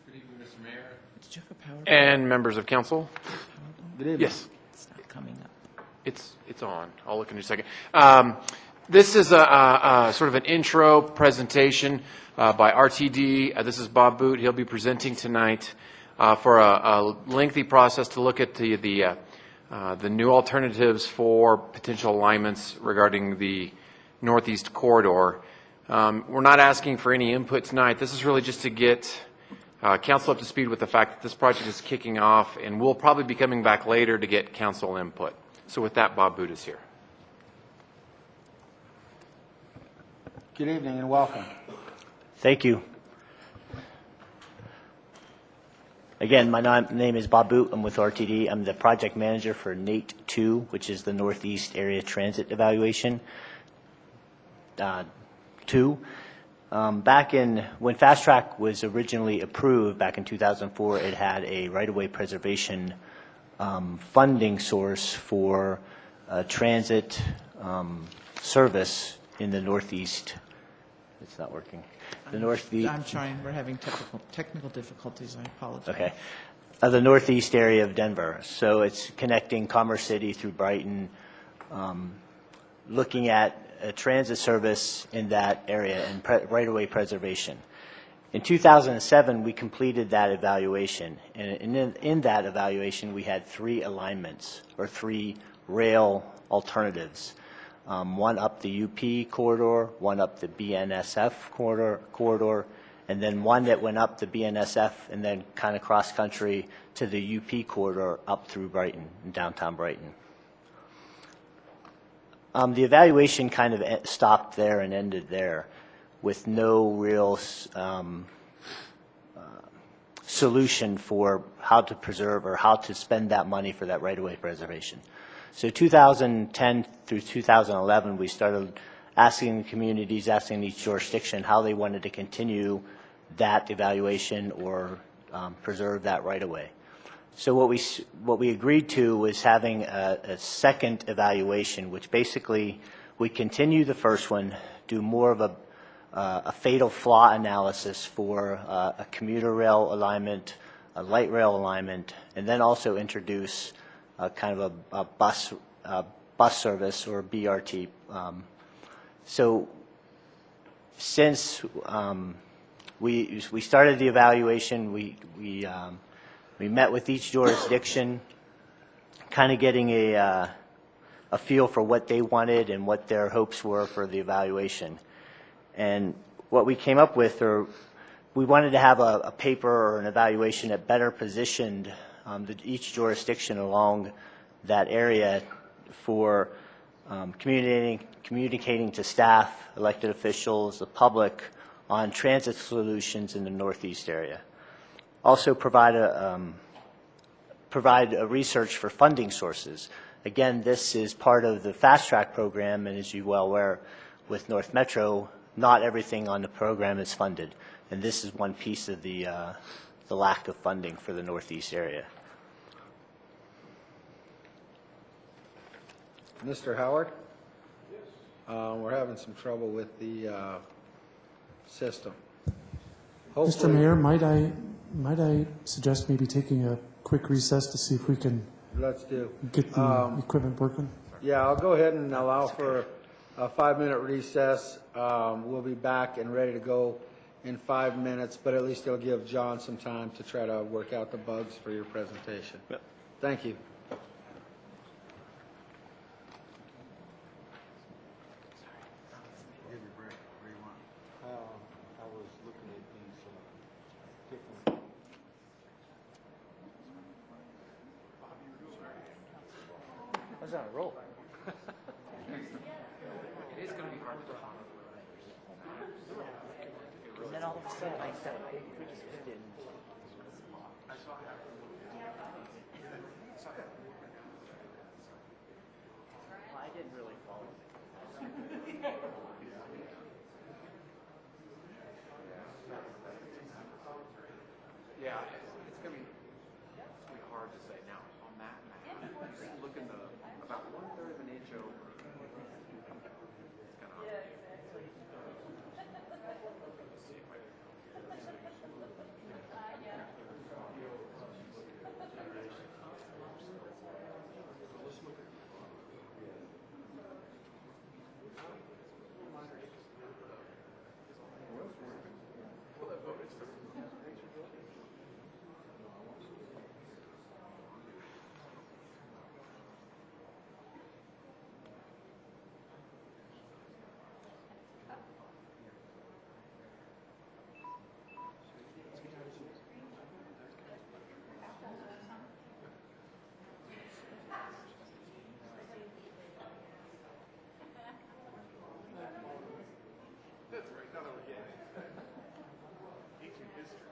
Good evening, Mr. Mayor. Did you have a power? And members of council. Good evening. Yes, It's not coming up. it's on. I'll look in just a second. This is a sort of an intro presentation by RTD. This is Bob Boot. He'll be presenting tonight for a lengthy process to look at the new alternatives for potential alignments regarding the Northeast Corridor. We're not asking for any input tonight. This is really just to get council up to speed with the fact that this project is kicking off, and we'll probably be coming back later to get council input. So with that, Bob Boot is here. Good evening and welcome. Thank you. Again, my name is Bob Boot. I'm with RTD. I'm the project manager for NATE 2, which is the Northeast Area Transit Evaluation 2. Back in, when Fast Track was originally approved back in 2004, it had a right-of-way preservation funding source for transit service in the Northeast. It's not working. The Northeast. I'm trying. We're having technical difficulties. I apologize. Okay. The Northeast area of Denver. So it's connecting Commerce City through Brighton, looking at a transit service in that area and right-of-way preservation. In 2007, we completed that evaluation. And in that evaluation, we had 3 alignments, or 3 rail alternatives. One up the UP corridor, one up the BNSF corridor, and then one that went up the BNSF and then kind of cross-country to the UP corridor up through Brighton, in downtown Brighton. The evaluation kind of stopped there and ended there with no real solution for how to preserve or how to spend that money for that right-of-way preservation. So 2010 through 2011, we started asking the communities, asking each jurisdiction how they wanted to continue that evaluation or preserve that right-of-way. So what we agreed to was having a second evaluation, which basically we continue the first one, do more of a fatal flaw analysis for a commuter rail alignment, a light rail alignment, and then also introduce kind of a bus service or BRT. So since we started the evaluation, we met with each jurisdiction, kind of getting a feel for what they wanted and what their hopes were for the evaluation. And what we came up with, or we wanted to have a paper or an evaluation that better positioned each jurisdiction along that area for communicating to staff, elected officials, the public on transit solutions in the Northeast area. Also provide a research for funding sources. Again, this is part of the Fast Track program, and as you well aware, with North Metro, not everything on the program is funded, and this is one piece of the lack of funding for the Northeast area. Mr. Howard? Yes. We're having some trouble with the system. Mr. Mayor, might I suggest maybe taking a quick recess to see if we can Let's do. get the equipment working? Yeah, I'll go ahead and allow for a 5-minute recess. We'll be back and ready to go in 5 minutes, but at least it'll give John some time to try to work out the bugs for your presentation. Yep. Thank you. I was on a roll. And then all of a sudden, I said, we just put it in. Well, I didn't really follow it. Yeah, it's gonna be hard to say now on that map. Look in the about 1/3 of an inch over. It's kind of hard. That's right, not over yet. Ancient history.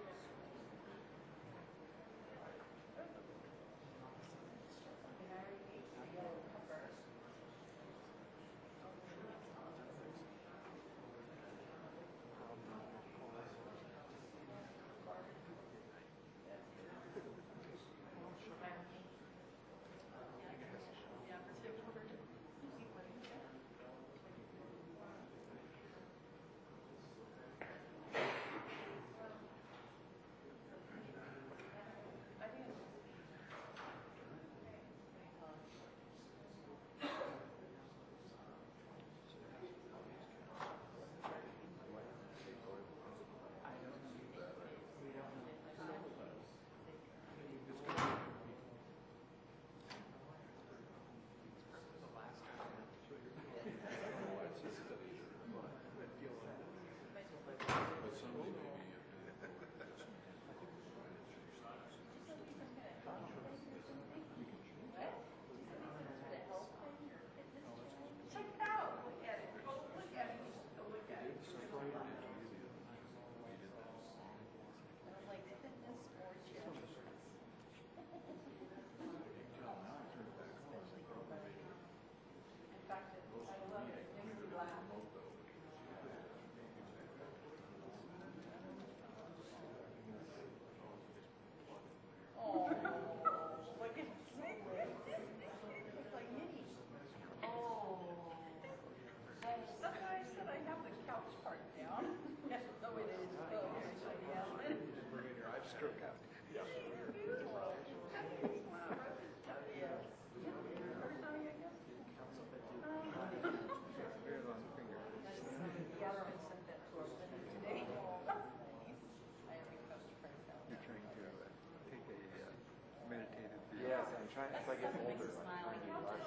Yes, I'm trying, as I get older, I'm trying to do less.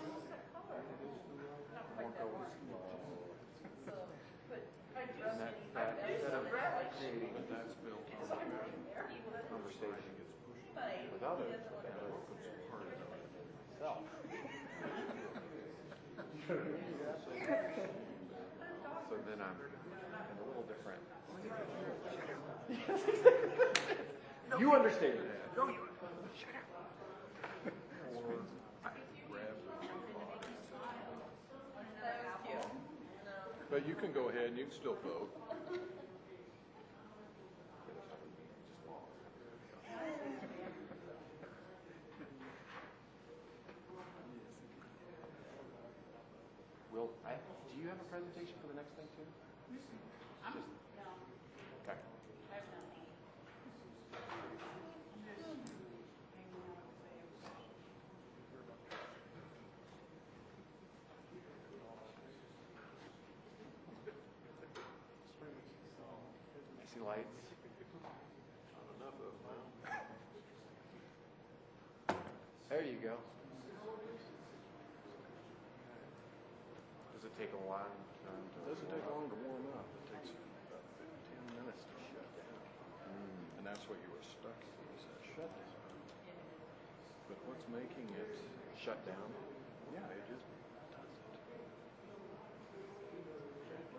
More go slow. And that instead of creating, that's built on conversation with others, that opens part of myself. So then I'm a little different. You understand that. No, you. Shut up. But you can go ahead and you can still vote. Will, do you have a presentation for the next thing too? Okay. I see lights. There you go. Does it take a while? It doesn't take long to warm up. It takes about 15 minutes to shut down. And that's what you were stuck in, is that shutdown. But what's making it Shut down? Yeah, it just does it.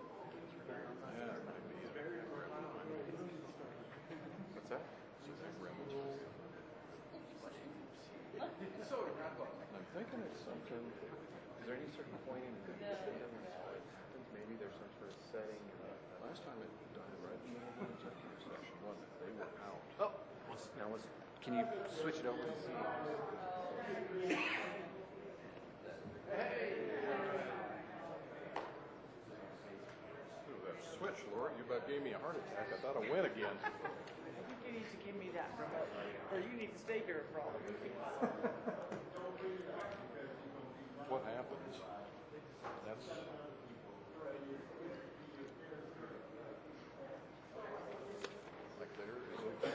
at something, is there any certain point in the system that happens? Maybe there's some sort of setting. Last time it died right in the middle of the executive session, wasn't it? They were out. Oh, now can you switch it over and see? Ooh, that switch, Lord, you about gave me a heart attack. I thought I went again. I think you need to give me that remote, or you need to stay here for all the movies. What happens? That's. Like there is a.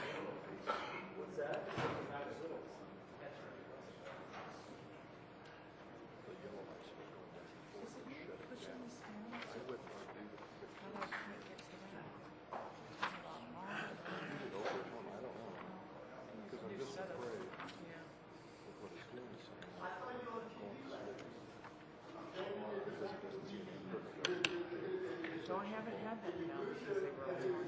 What's that? So I haven't had that now because they were all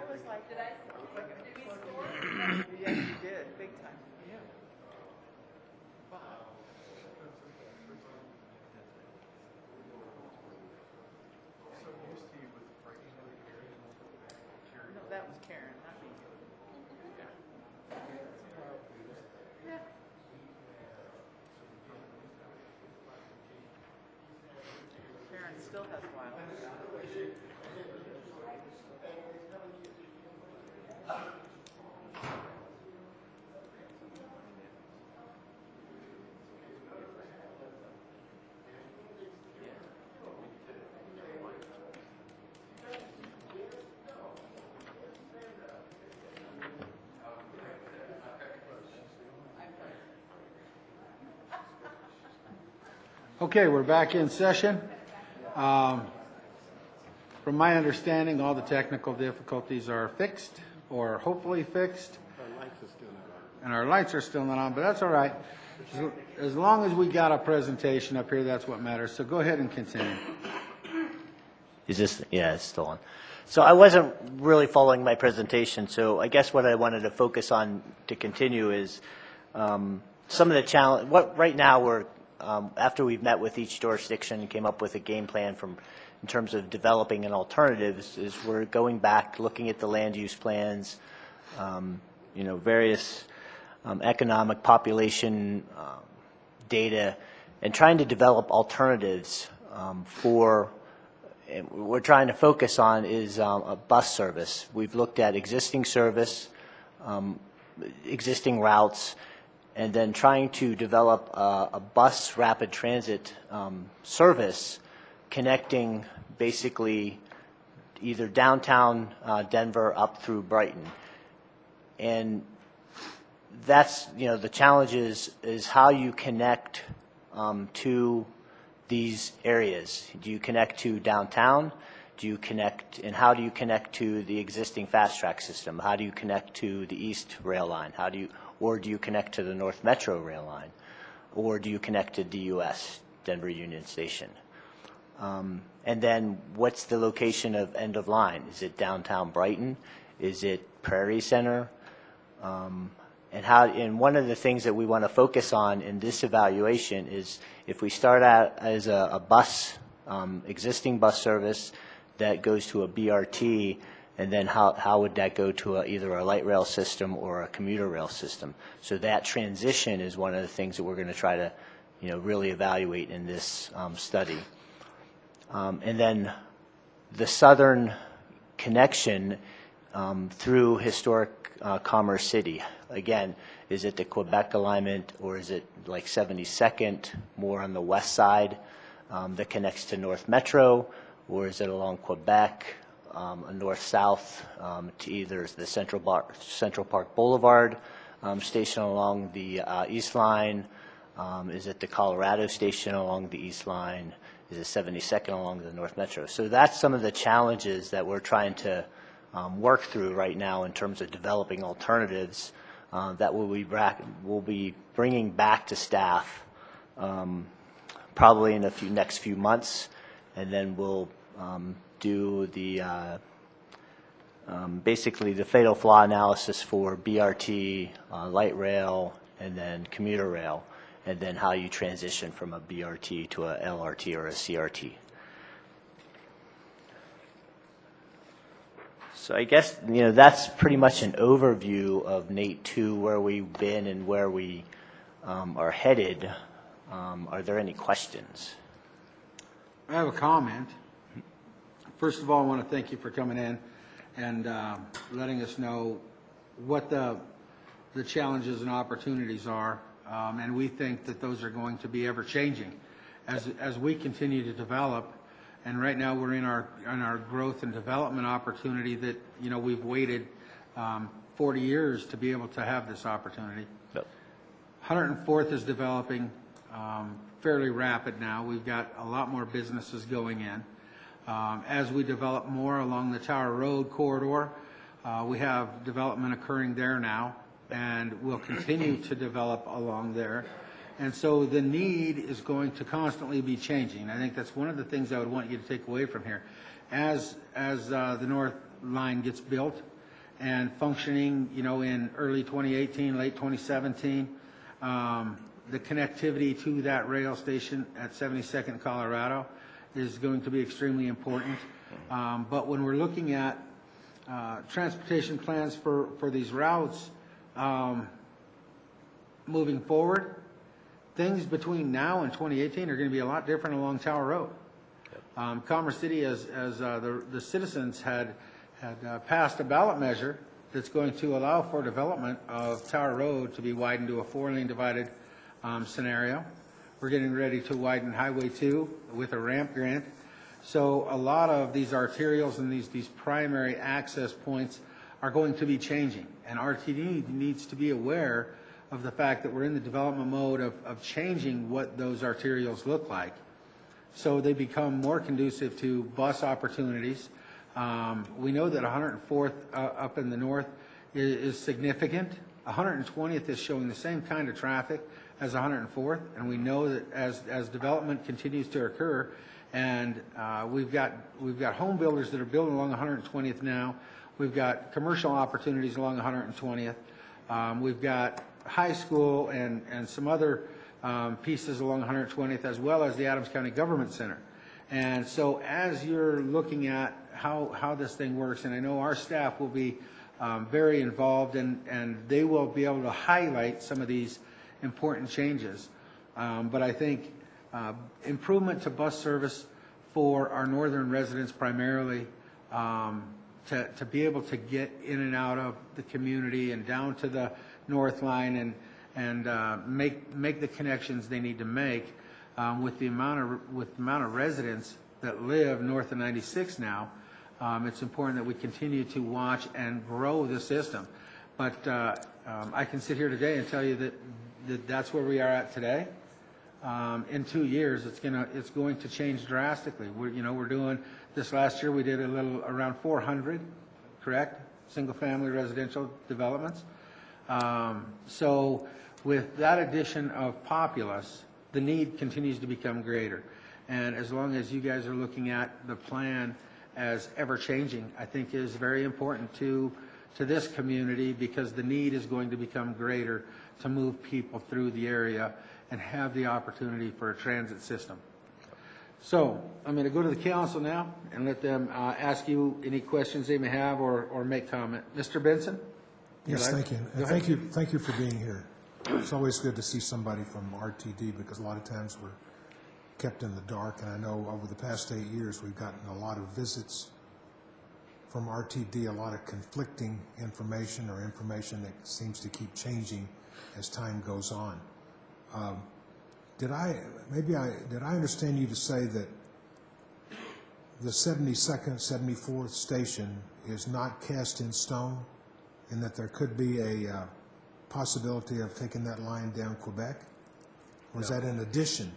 I was like, did we score? Yes, you did, big time. Yeah. Wow. No, that was Karen, not me. Yeah. Karen still has wild. Okay, we're back in session. From my understanding, all the technical difficulties are fixed, or hopefully fixed. And our lights are still not on, but that's all right. As long as we got a presentation up here, that's what matters. So go ahead and continue. Is this, yeah, it's still on. So I wasn't really following my presentation, so I guess what I wanted to focus on to continue is some of the challenge, what right now we're, after we've met with each jurisdiction and came up with a game plan in terms of developing an alternative, is we're going back, looking at the land use plans, various economic population data, and trying to develop alternatives for. And what we're trying to focus on is a bus service. We've looked at existing service, existing routes, and then trying to develop a bus rapid transit service connecting basically either downtown Denver up through Brighton. And that's, the challenge is how you connect to these areas. Do you connect to downtown? Do you connect, and how do you connect to the existing fast track system? How do you connect to the East Rail Line? Or do you connect to the North Metro Rail Line? Or do you connect to DUS, Denver Union Station? And then what's the location of end of line? Is it downtown Brighton? Is it Prairie Center? And one of the things that we want to focus on in this evaluation is if we start out as a bus, existing bus service that goes to a BRT, and then how would that go to either a light rail system or a commuter rail system? So that transition is one of the things that we're going to try to, really evaluate in this study. And then the southern connection, through historic Commerce City. Again, is it the Quebec alignment, or is it like 72nd, more on the west side that connects to North Metro, or is it along Quebec, a north-south to either the Central Park Boulevard station along the East Line? Is it the Colorado station along the East Line? Is it 72nd along the North Metro? So that's some of the challenges that we're trying to work through right now in terms of developing alternatives that we'll be bringing back to staff probably in the next few months, and then we'll do the basically the fatal flaw analysis for BRT, light rail, and then commuter rail, and then how you transition from a BRT to a LRT or a CRT. So I guess, that's pretty much an overview of NATE 2, where we've been and where we are headed. Are there any questions? I have a comment. First of all, I want to thank you for coming in and letting us know what the challenges and opportunities are. And we think that those are going to be ever changing as we continue to develop. And right now we're in our growth and development opportunity that, we've waited 40 years to be able to have this opportunity. Yep. 104th is developing fairly rapid now. We've got a lot more businesses going in. As we develop more along the Tower Road corridor, we have development occurring there now, and we'll continue to develop along there. And so the need is going to constantly be changing. I think that's one of the things I would want you to take away from here. As the North Line gets built and functioning, in early 2018, late 2017, the connectivity to that rail station at 72nd Colorado is going to be extremely important. But when we're looking at transportation plans for these routes moving forward, things between now and 2018 are going to be a lot different along Tower Road. Commerce City, as the citizens had passed a ballot measure that's going to allow for development of Tower Road to be widened to a 4-lane divided scenario. We're getting ready to widen Highway 2 with a ramp grant. So a lot of these arterials and these primary access points are going to be changing. And RTD needs to be aware of the fact that we're in the development mode of changing what those arterials look like, so they become more conducive to bus opportunities. We know that 104th up in the north is significant. 120th is showing the same kind of traffic as 104th, and we know that as development continues to occur, and we've got home builders that are building along 120th now. We've got commercial opportunities along 120th. We've got high school and some other pieces along 120th, as well as the Adams County Government Center. And so as you're looking at how this thing works, and I know our staff will be very involved, and they will be able to highlight some of these important changes. But I think improvement to bus service for our northern residents primarily, to be able to get in and out of the community and down to the North Line and make the connections they need to make with the amount of residents that live north of 96 now. It's important that we continue to watch and grow the system. But I can sit here today and tell you that's where we are at today. In 2 years, it's going to change drastically. We're doing this last year. We did a little around 400, correct, single-family residential developments. So with that addition of populace, the need continues to become greater. And as long as you guys are looking at the plan as ever-changing, I think is very important to this community, because the need is going to become greater to move people through the area and have the opportunity for a transit system. So I'm going to go to the council now and let them ask you any questions they may have or make comment. Mr. Benson? Yes, thank you. And thank you for being here. It's always good to see somebody from RTD, because a lot of times we're kept in the dark. And I know over the past 8 years we've gotten a lot of visits from RTD a lot of conflicting information or information that seems to keep changing as time goes on. Did I understand you to say that the 72nd, 74th station is not cast in stone, and that there could be a possibility of taking that line down Quebec? Or is that in addition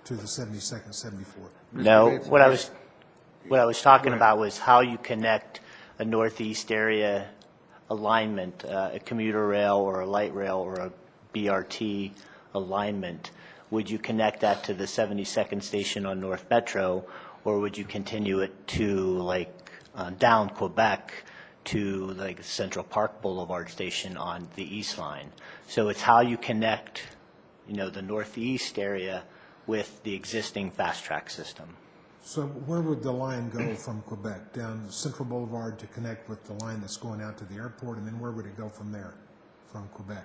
to the 72nd, 74th? No, what I was talking about was how you connect a northeast area alignment, a commuter rail or a light rail or a BRT alignment. Would you connect that to the 72nd station on North Metro, or would you continue it to like down Quebec to like Central Park Boulevard station on the East Line? So it's how you connect, you know, the northeast area with the existing fast track system. So where would the line go from Quebec? Down Central Boulevard to connect with the line that's going out to the airport, and then where would it go from there, from Quebec?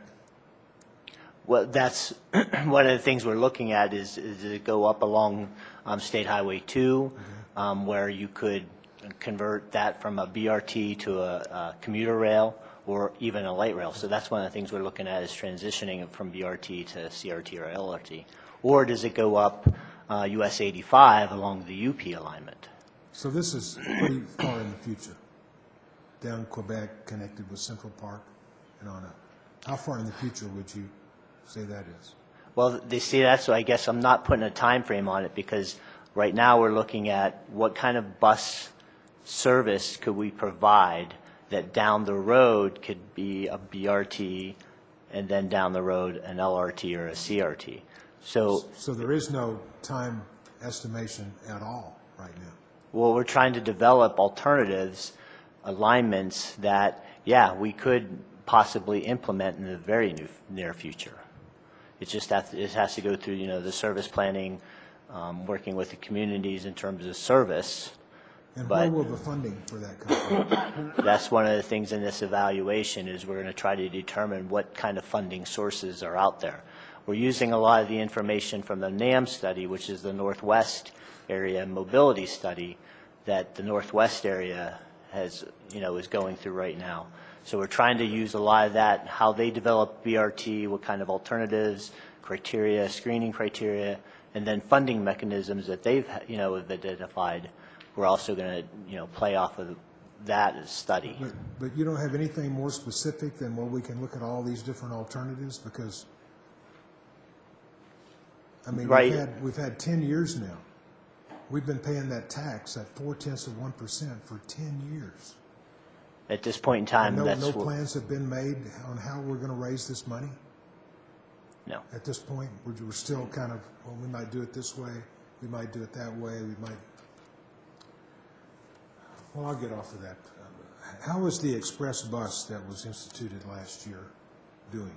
Well, that's one of the things we're looking at is it go up along State Highway 2, where you could convert that from a BRT to a commuter rail or even a light rail. So that's one of the things we're looking at is transitioning from BRT to CRT or LRT. Or does it go up US 85 along the UP alignment? So this is pretty far in the future, down Quebec, connected with Central Park and on up. How far in the future would you say that is? Well, they see that, so I guess I'm not putting a time frame on it because right now we're looking at what kind of bus service could we provide that down the road could be a BRT and then down the road an LRT or a CRT. So there is no time estimation at all right now? Well, we're trying to develop alternatives, alignments that, yeah, we could possibly implement in the very near future. It's just that it has to go through, you know, the service planning, working with the communities in terms of service. And where will the funding for that come from? That's one of the things in this evaluation is we're going to try to determine what kind of funding sources are out there. We're using a lot of the information from the NAM study, which is the Northwest area mobility study that the Northwest area has, you know, is going through right now. So we're trying to use a lot of that, how they develop BRT, what kind of alternatives, criteria, screening criteria, and then funding mechanisms that they've, you know, have identified. We're also going to, you know, play off of that study. But you don't have anything more specific than where we can look at all these different alternatives? Because, I mean, right. we've had 10 years now. We've been paying that tax at 0.4% for 10 years. At this point in time, no plans have been made on how we're going to raise this money? No. At this point, we're still kind of, well, we might do it this way, we might do it that way, we might. Well, I'll get off of that. How was the express bus that was instituted last year doing?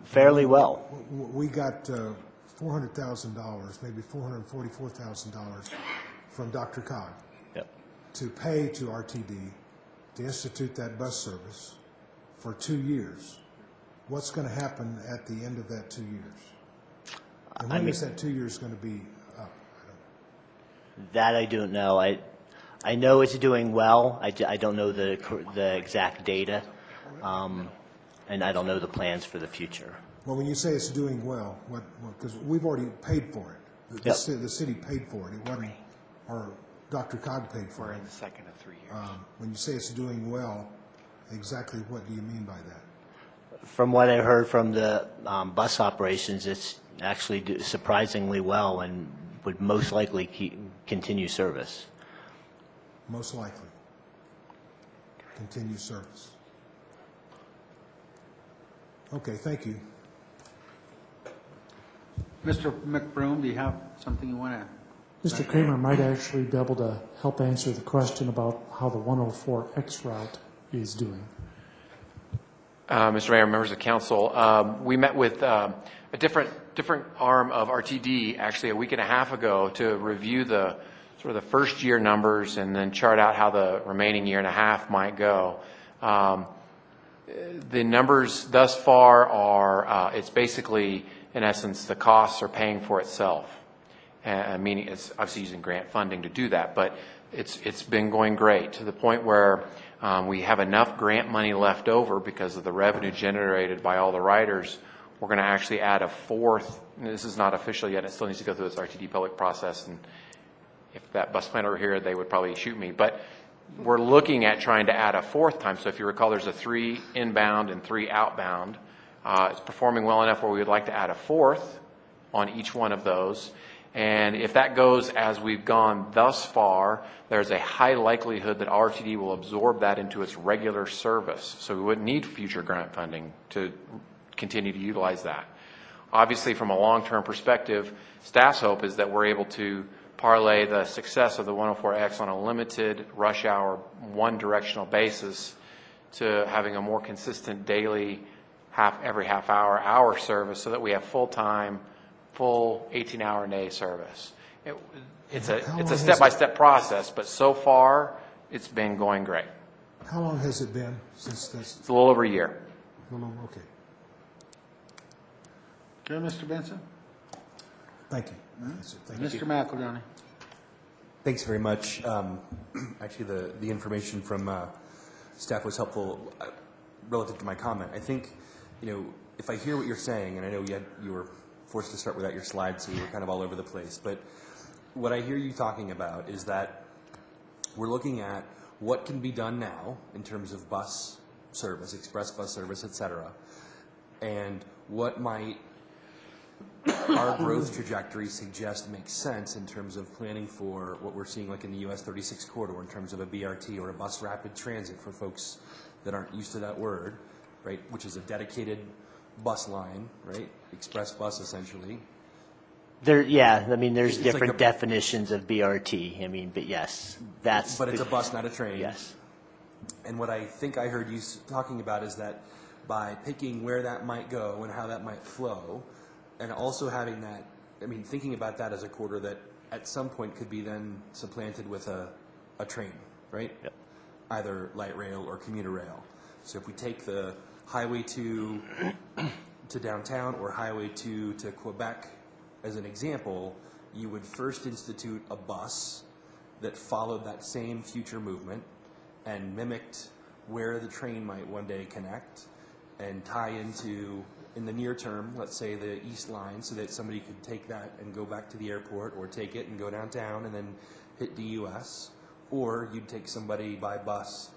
Fairly well. We got $400,000, maybe $444,000 from Dr. Cog. To pay to RTD to institute that bus service for 2 years. What's going to happen at the end of that 2 years? And when is that 2 years going to be up? That I don't know. I know it's doing well. I don't know the exact data, and I don't know the plans for the future. Well, when you say it's doing well, because we've already paid for it. The city paid for it. It wasn't, or Dr. Cog paid for it. We're in the second of 3 years. When you say it's doing well, exactly what do you mean by that? From what I heard from the bus operations, it's actually surprisingly well and would most likely continue service. Most likely. Continue service. Okay, thank you. Mr. McBroom, do you have something you want to? Mr. Kramer might actually be able to help answer the question about how the 104X route is doing. Mr. Mayor, members of council, we met with a different arm of RTD actually a week and a half ago to review the sort of the first year numbers and then chart out how the remaining year and a half might go. The numbers thus far are, it's basically, in essence, the costs are paying for itself. Meaning it's obviously using grant funding to do that, but it's been going great, to the point where we have enough grant money left over because of the revenue generated by all the riders. We're going to actually add a fourth. This is not official yet. It still needs to go through its RTD public process. And if that bus plan over here, they would probably shoot me. But we're looking at trying to add a fourth time. So if you recall, there's a 3 inbound and 3 outbound. It's performing well enough where we would like to add a fourth on each one of those. And if that goes as we've gone thus far, there's a high likelihood that RTD will absorb that into its regular service. So we wouldn't need future grant funding to continue to utilize that. Obviously, from a long-term perspective, staff's hope is that we're able to parlay the success of the 104X on a limited rush hour, one-directional basis to having a more consistent daily every half hour service, so that we have full-time, full 18-hour-a-day service. It's a step-by-step process, but so far it's been going great. How long has it been since this? It's a little over a year. Okay. Okay, Mr. Benson? Thank you. Thank you. Mr. McEldowney? Thanks very much. Actually, the information from staff was helpful relative to my comment. I think, if I hear what you're saying, and I know you were forced to start without your slides, so you were kind of all over the place, but what I hear you talking about is that we're looking at what can be done now in terms of bus service, express bus service, et cetera, and what might our growth trajectory suggest makes sense in terms of planning for what we're seeing like in the US 36 corridor in terms of a BRT or a bus rapid transit for folks that aren't used to that word, right, which is a dedicated bus line, right, express bus essentially. There's It's different like definitions of BRT. But yes, that's. But it's a bus, not a train. Yes. And what I think I heard you talking about is that by picking where that might go and how that might flow, and also having that, thinking about that as a corridor that at some point could be then supplanted with a train, right? Yep. Either light rail or commuter rail. So if we take the Highway 2 to downtown or Highway 2 to Quebec as an example, you would first institute a bus that followed that same future movement and mimicked where the train might one day connect and tie into, in the near term, let's say the East Line, so that somebody could take that and go back to the airport, or take it and go downtown and then hit DUS, or you'd take somebody by bus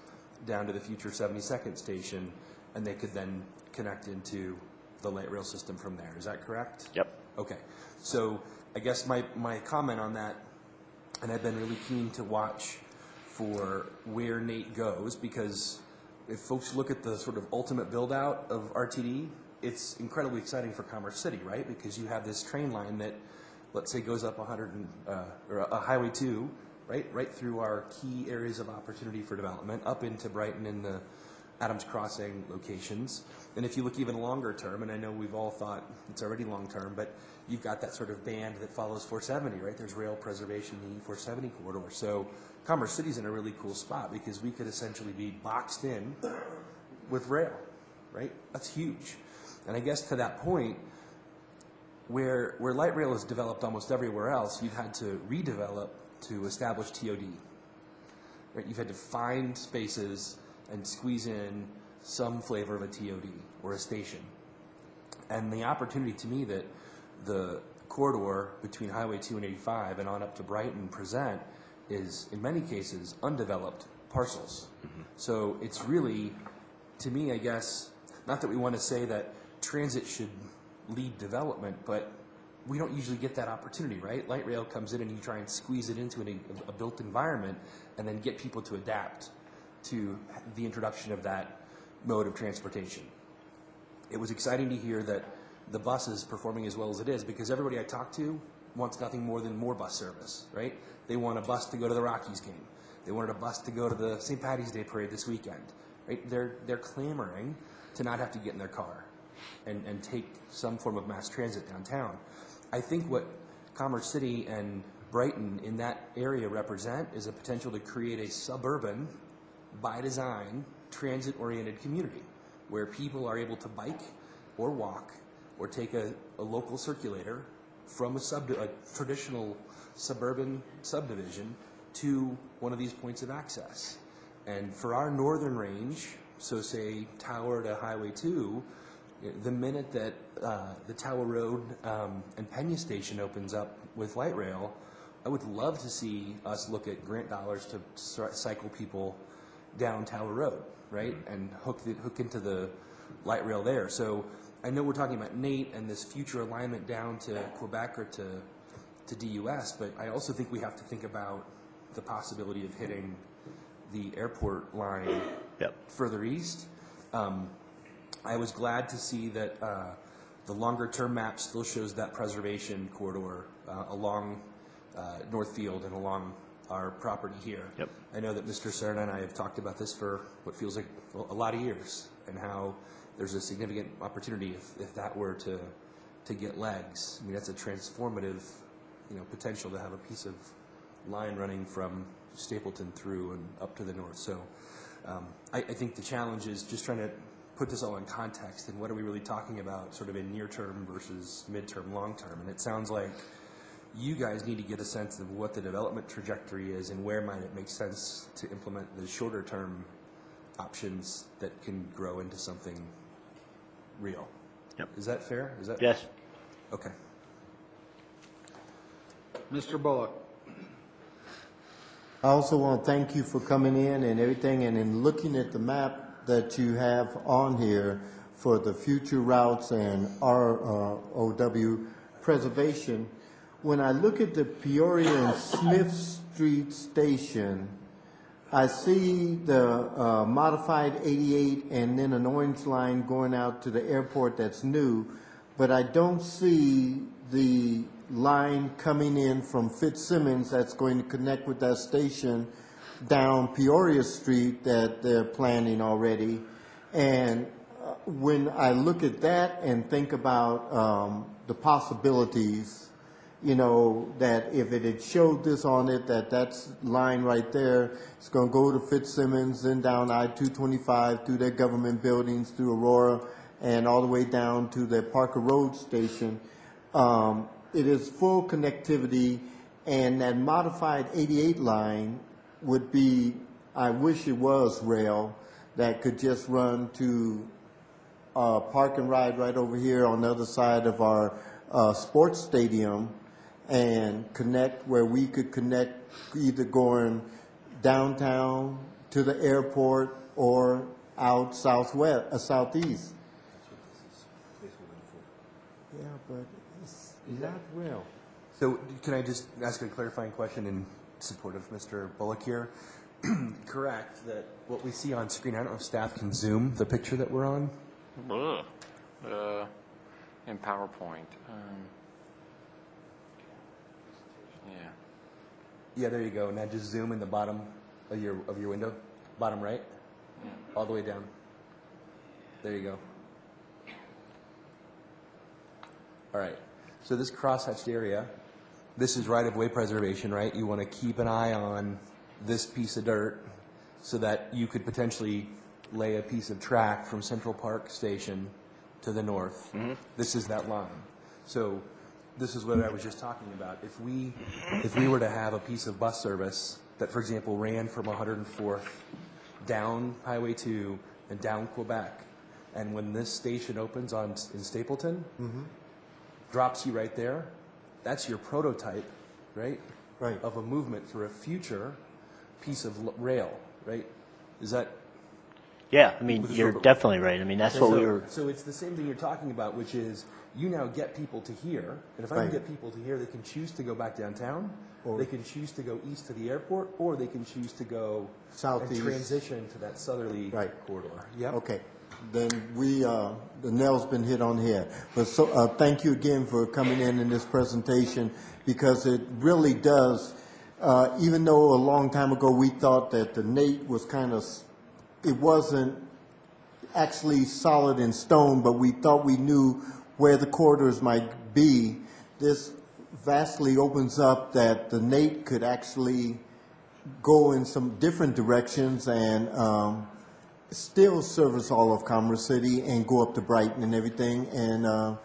down to the future 72nd station and they could then connect into the light rail system from there. Is that correct? Yep. Okay. So I guess my comment on that, and I've been really keen to watch for where Nate goes, because if folks look at the sort of ultimate build out of RTD, it's incredibly exciting for Commerce City, right? Because you have this train line that, let's say, goes up or a Highway 2, right through our key areas of opportunity for development, up into Brighton and the Adams Crossing locations. And if you look even longer term, and I know we've all thought it's already long term, but you've got that sort of band that follows 470, right? There's rail preservation in the 470 corridor. So Commerce City's in a really cool spot because we could essentially be boxed in with rail, right? That's huge. And I guess to that point, where light rail is developed almost everywhere else, you've had to redevelop to establish TOD. Right? You've had to find spaces and squeeze in some flavor of a TOD or a station. And the opportunity to me that the corridor between Highway 2 and 85 and on up to Brighton present is, in many cases, undeveloped parcels. Mm-hmm. So it's really, to me, I guess, not that we want to say that transit should lead development, but we don't usually get that opportunity, right? Light rail comes in and you try and squeeze it into a built environment and then get people to adapt to the introduction of that mode of transportation. It was exciting to hear that the bus is performing as well as it is, because everybody I talk to wants nothing more than more bus service, right? They want a bus to go to the Rockies game. They wanted a bus to go to the St. Paddy's Day parade this weekend, right? They're clamoring to not have to get in their car and take some form of mass transit downtown. I think what Commerce City and Brighton in that area represent is a potential to create a suburban, by design, transit-oriented community where people are able to bike or walk or take a local circulator from a traditional suburban subdivision to one of these points of access. And for our northern range, so say Tower to Highway 2, the minute that the Tower Road and Pena Station opens up with light rail, I would love to see us look at grant dollars to cycle people down Tower Road, right, and hook into the light rail there. So I know we're talking about Nate and this future alignment down to Quebec or to DUS, but I also think we have to think about the possibility of hitting the airport line further east. I was glad to see that the longer-term map still shows that preservation corridor along Northfield and along our property here. I know that Mr. Serna and I have talked about this for what feels like a lot of years, and how there's a significant opportunity if that were to get legs. I mean, that's a transformative, potential to have a piece of line running from Stapleton through and up to the north. So I think the challenge is just trying to put this all in context, and what are we really talking about sort of in near term versus midterm, long term. And it sounds like you guys need to get a sense of what the development trajectory is and where might it make sense to implement the shorter term options that can grow into something real. Is that fair? Is that Yes. Okay. Mr. Bullock. I also want to thank you for coming in and everything, and in looking at the map that you have on here for the future routes and ROW preservation. When I look at the Peoria and Smith Street station, I see the modified 88 and then an orange line going out to the airport that's new, but I don't see the line coming in from Fitzsimmons that's going to connect with that station down Peoria Street that they're planning already. And when I look at that and think about the possibilities, that if it had showed this on it, that's line right there, it's going to go to Fitzsimmons, then down I-225 through their government buildings, through Aurora, and all the way down to the Parker Road station. It is full connectivity, and that modified 88 line would be, I wish it was rail, that could just run to park and ride right over here on the other side of our sports stadium, and connect where we could connect either going downtown to the airport or out southeast. Yeah, but it's not rail. So can I just ask a clarifying question in support of Mr. Bullock here? Correct that what we see on screen, I don't know if staff can zoom the picture that we're on. In PowerPoint. Yeah, there you go. Now just zoom in the bottom of your window, bottom right, all the way down. There you go. All right. So this cross-hatched area, this is right-of-way preservation, right? You want to keep an eye on this piece of dirt so that you could potentially lay a piece of track from Central Park Station to the north. This is that line. So this is what I was just talking about. If we were to have a piece of bus service that, for example, ran from 104th down Highway 2 and down Quebec, and when this station opens in Stapleton, drops you right there, that's your prototype, right? Right. Of a movement for a future piece of rail, right? Is that? Yeah, I mean, you're definitely right. I mean, that's what we were. So it's the same thing you're talking about, which is you now get people to here, and if I can get people to here, they can choose to go back downtown, or they can choose to go east to the airport, or they can choose to go southeast and transition to that southerly corridor. Yeah. Okay. Then the nail's been hit on here. But so thank you again for coming in this presentation, because it really does. Even though a long time ago we thought that the Nate was it wasn't actually solid in stone, but we thought we knew where the corridors might be. This vastly opens up that the Nate could actually go in some different directions and still service all of Commerce City and go up to Brighton and everything. And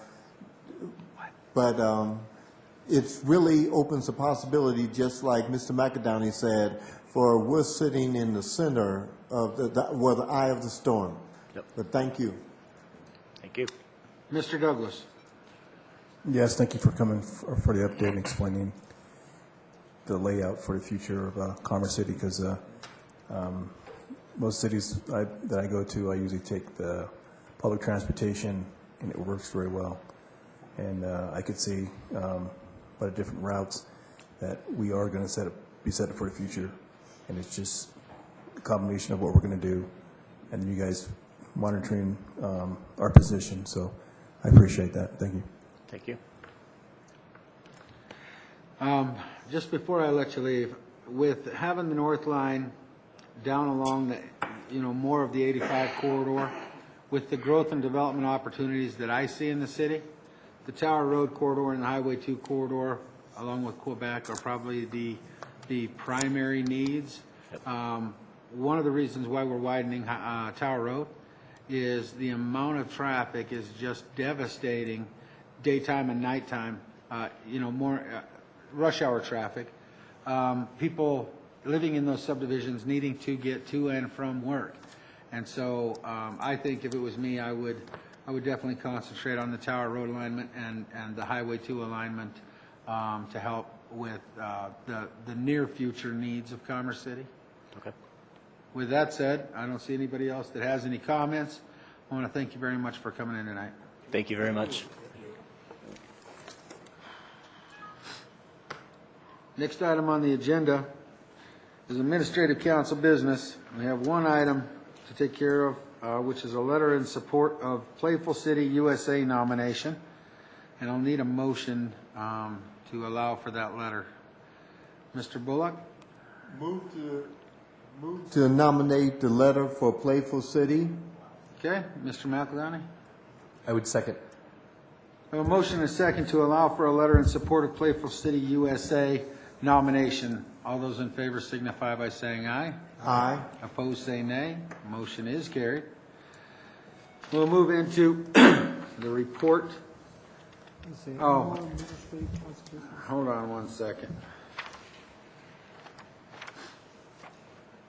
but it really opens a possibility, just like Mr. McAdowney said, for we're sitting in the center of where the eye of the storm. Yep. But thank you. Thank you. Mr. Douglas. Yes, thank you for coming for the update and explaining the layout for the future of Commerce City, because most cities that I go to, I usually take the public transportation, and it works very well. And I could see by the different routes that we are going to be set up for the future. And it's just a combination of what we're going to do, and you guys monitoring our position. So I appreciate that. Thank you. Thank you. Just before I let you leave, with having the North Line down along the, more of the 85 corridor, with the growth and development opportunities that I see in the city, the Tower Road corridor and the Highway 2 corridor, along with Quebec, are probably the primary needs. One of the reasons why we're widening Tower Road is the amount of traffic is just devastating, daytime and nighttime, more rush hour traffic. People living in those subdivisions needing to get to and from work. And so I think if it was me, I would definitely concentrate on the Tower Road alignment and the Highway 2 alignment to help with the near future needs of Commerce City. Okay. With that said, I don't see anybody else that has any comments. I want to thank you very much for coming in tonight. Thank you very much. Next item on the agenda is administrative council business. We have one item to take care of, which is a letter in support of Playful City USA nomination. And I'll need a motion to allow for that letter. Mr. Bullock? Move to nominate the letter for Playful City. Okay. Mr. McEldowney? I would second. We have a motion and a second to allow for a letter in support of Playful City USA nomination. All those in favor signify by saying aye. Aye. Opposed, say nay. Motion is carried. We'll move into the report. Oh, hold on one second.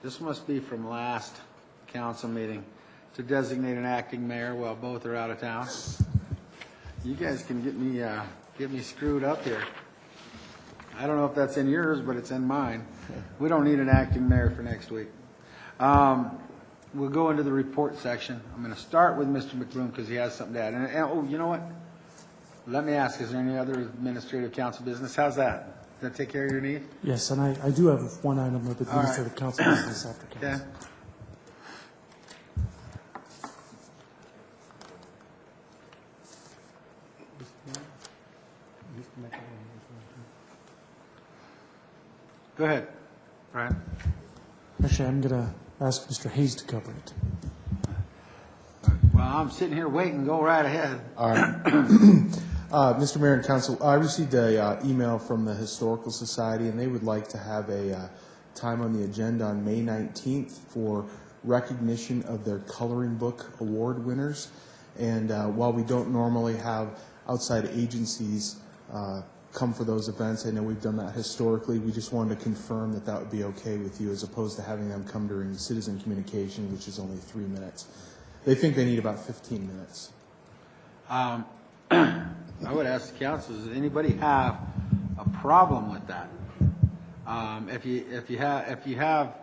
This must be from last council meeting to designate an acting mayor while both are out of town. You guys can get me screwed up here. I don't know if that's in yours, but it's in mine. We don't need an acting mayor for next week. We'll go into the report section. I'm going to start with Mr. McBroom because he has something to add. And oh, you know what? Let me ask, is there any other administrative council business? How's that? Does that take care of your need? Yes, and I do have one item of administrative council business after council. Okay. Go ahead, Brian. Actually, I'm going to ask Mr. Hayes to cover it. Well, I'm sitting here waiting. Go right ahead. All right. Mr. Mayor and Council, I received an email from the Historical Society, and they would like to have a time on the agenda on May 19th for recognition of their coloring book award winners. And while we don't normally have outside agencies come for those events, I know we've done that historically. We just wanted to confirm that that would be okay with you, as opposed to having them come during citizen communication, which is only 3 minutes. They think they need about 15 minutes. I would ask the council, does anybody have a problem with that? If you have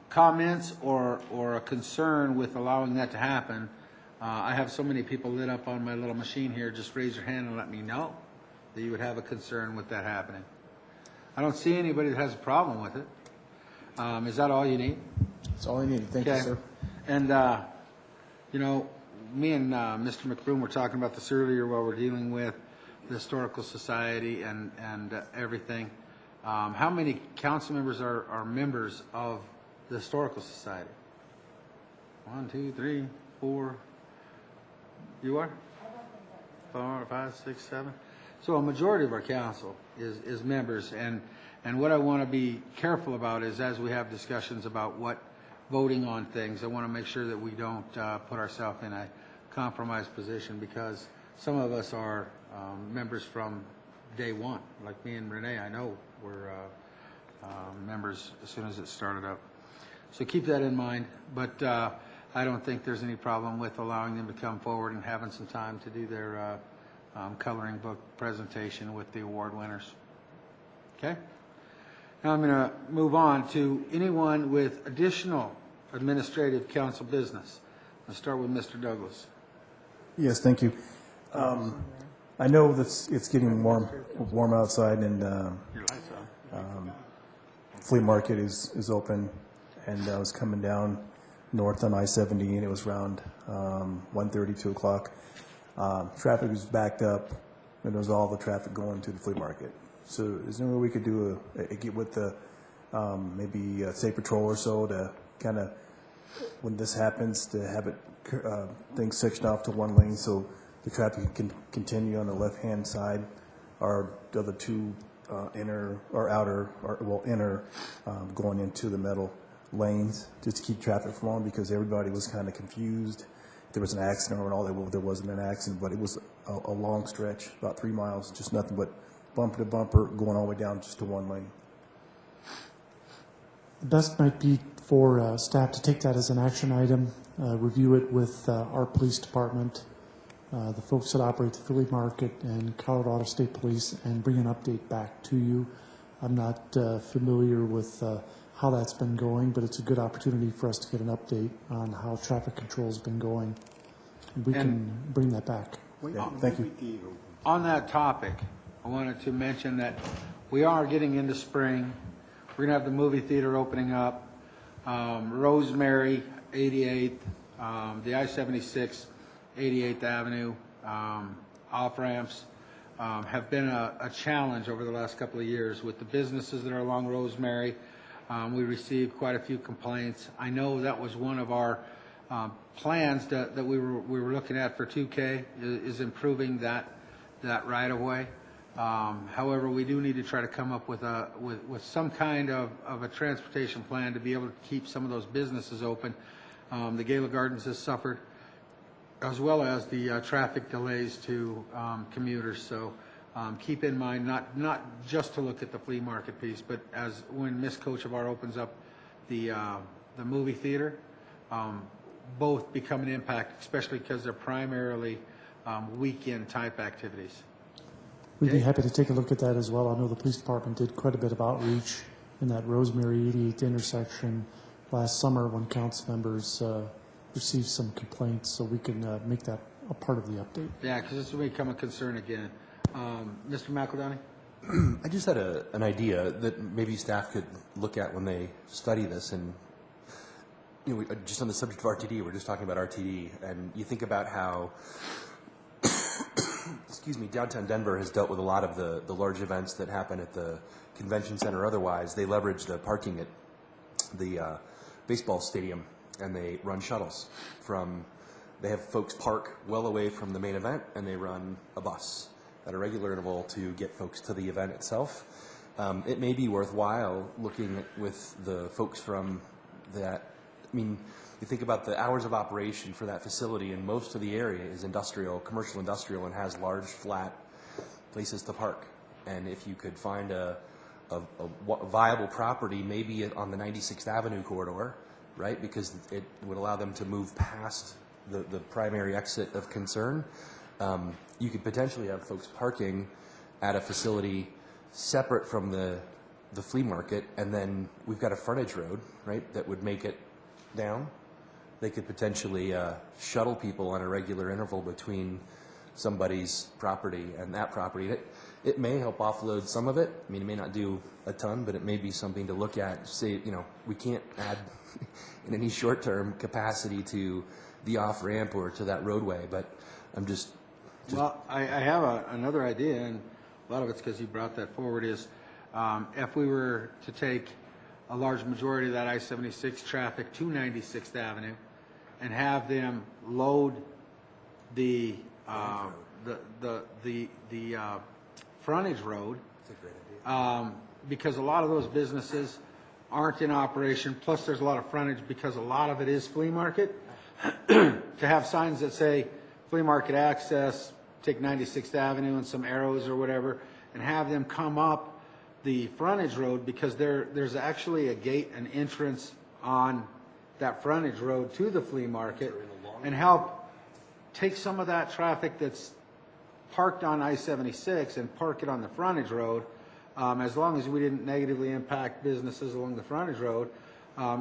comments or a concern with allowing that to happen, I have so many people lit up on my little machine here. Just raise your hand and let me know that you would have a concern with that happening. I don't see anybody that has a problem with it. Is that all you need? That's all I need. Thank you, sir. And, me and Mr. McBroom were talking about this earlier while we're dealing with the Historical Society and everything. How many council members are members of the Historical Society? 1, 2, 3, 4. You are? 4, 5, 6, 7. So a majority of our council is members. And what I want to be careful about is, as we have discussions about what voting on things, I want to make sure that we don't put ourselves in a compromised position, because some of us are members from day one. Like me and Renee, I know were members as soon as it started up. So keep that in mind, but I don't think there's any problem with allowing them to come forward and having some time to do their coloring book presentation with the award winners. Okay? Now I'm going to move on to anyone with additional administrative council business. I'll start with Mr. Douglas. Yes, thank you. I know that it's getting warm outside, and flea market is open, and I was coming down north on I-70, and it was around 1:30, 2 o'clock. Traffic was backed up, and there was all the traffic going to the flea market. So is there any way we could do get with the maybe a state patrol or so to kind of, when this happens, to have it things sectioned off to one lane so the traffic can continue on the left-hand side, or the other two inner or outer, or well, inner going into the middle lanes, just to keep traffic flowing, because everybody was kind of confused. There was an accident or all that. There wasn't an accident, but it was a long stretch, about 3 miles, just nothing but bumper to bumper, going all the way down just to one lane. The best might be for staff to take that as an action item, review it with our police department, the folks that operate the flea market, and Colorado State Police, and bring an update back to you. I'm not familiar with how that's been going, but it's a good opportunity for us to get an update on how traffic control's been going. And we can bring that back. Yeah, thank you. On that topic, I wanted to mention that we are getting into spring. We're going to have the movie theater opening up. Rosemary, 88th, the I-76, 88th Avenue, off-ramps have been a challenge over the last couple of years with the businesses that are along Rosemary. We received quite a few complaints. I know that was one of our plans that we were looking at for 2K, is improving that right of way. However, we do need to try to come up with some kind of a transportation plan to be able to keep some of those businesses open. The Gala Gardens has suffered, as well as the traffic delays to commuters. So keep in mind not just to look at the flea market piece, but as when Ms. Kochevar opens up the movie theater, both become an impact, especially because they're primarily weekend type activities. We'd be happy to take a look at that as well. I know the police department did quite a bit of outreach in that Rosemary 88th intersection last summer when council members received some complaints, so we can make that a part of the update. Yeah, because this will become a concern again. Mr. McEldowney? I just had an idea that maybe staff could look at when they study this. And just on the subject of RTD, we're just talking about RTD, and you think about how excuse me, downtown Denver has dealt with a lot of the large events that happen at the convention center or otherwise. They leverage the parking at the baseball stadium, and they run shuttles they have folks park well away from the main event, and they run a bus at a regular interval to get folks to the event itself. It may be worthwhile looking with the folks from that. I mean, you think about the hours of operation for that facility, and most of the area is industrial, commercial industrial, and has large, flat places to park. And if you could find a viable property, maybe on the 96th Avenue corridor, right, because it would allow them to move past the primary exit of concern, you could potentially have folks parking at a facility separate from the flea market, and then we've got a frontage road, right, that would make it down. They could potentially shuttle people on a regular interval between somebody's property and that property. It may help offload some of it. I mean, it may not do a ton, but it may be something to look at. Say, we can't add in any short-term capacity to the off-ramp or to that roadway, but I'm just Well, I have another idea, and a lot of it's because you brought that forward, is if we were to take a large majority of that I-76 traffic to 96th Avenue and have them load the frontage road, because a lot of those businesses aren't in operation, plus there's a lot of frontage because a lot of it is flea market, to have signs that say flea market access, take 96th Avenue and some arrows or whatever, and have them come up the frontage road, because there's actually a gate, an entrance on that frontage road to the flea market, and help take some of that traffic that's parked on I-76 and park it on the frontage road. As long as we didn't negatively impact businesses along the frontage road,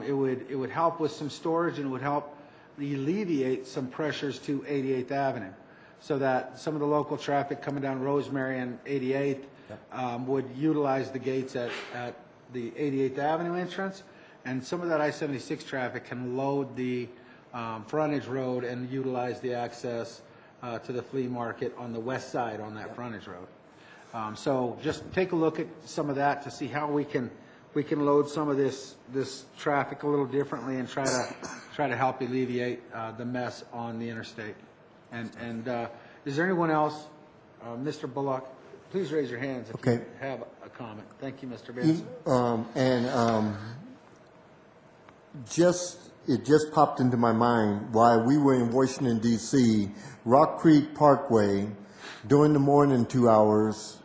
it would help with some storage, and it would help alleviate some pressures to 88th Avenue, so that some of the local traffic coming down Rosemary and 88th would utilize the gates at the 88th Avenue entrance, and some of that I-76 traffic can load the frontage road and utilize the access to the flea market on the west side on that frontage road. So just take a look at some of that to see how we can load some of this traffic a little differently, and try to help alleviate the mess on the interstate. And is there anyone else? Mr. Bullock, please raise your hands if you have a comment. Thank you, Mr. Benson. It just popped into my mind while we were in Washington, D.C., Rock Creek Parkway, during the morning 2 hours,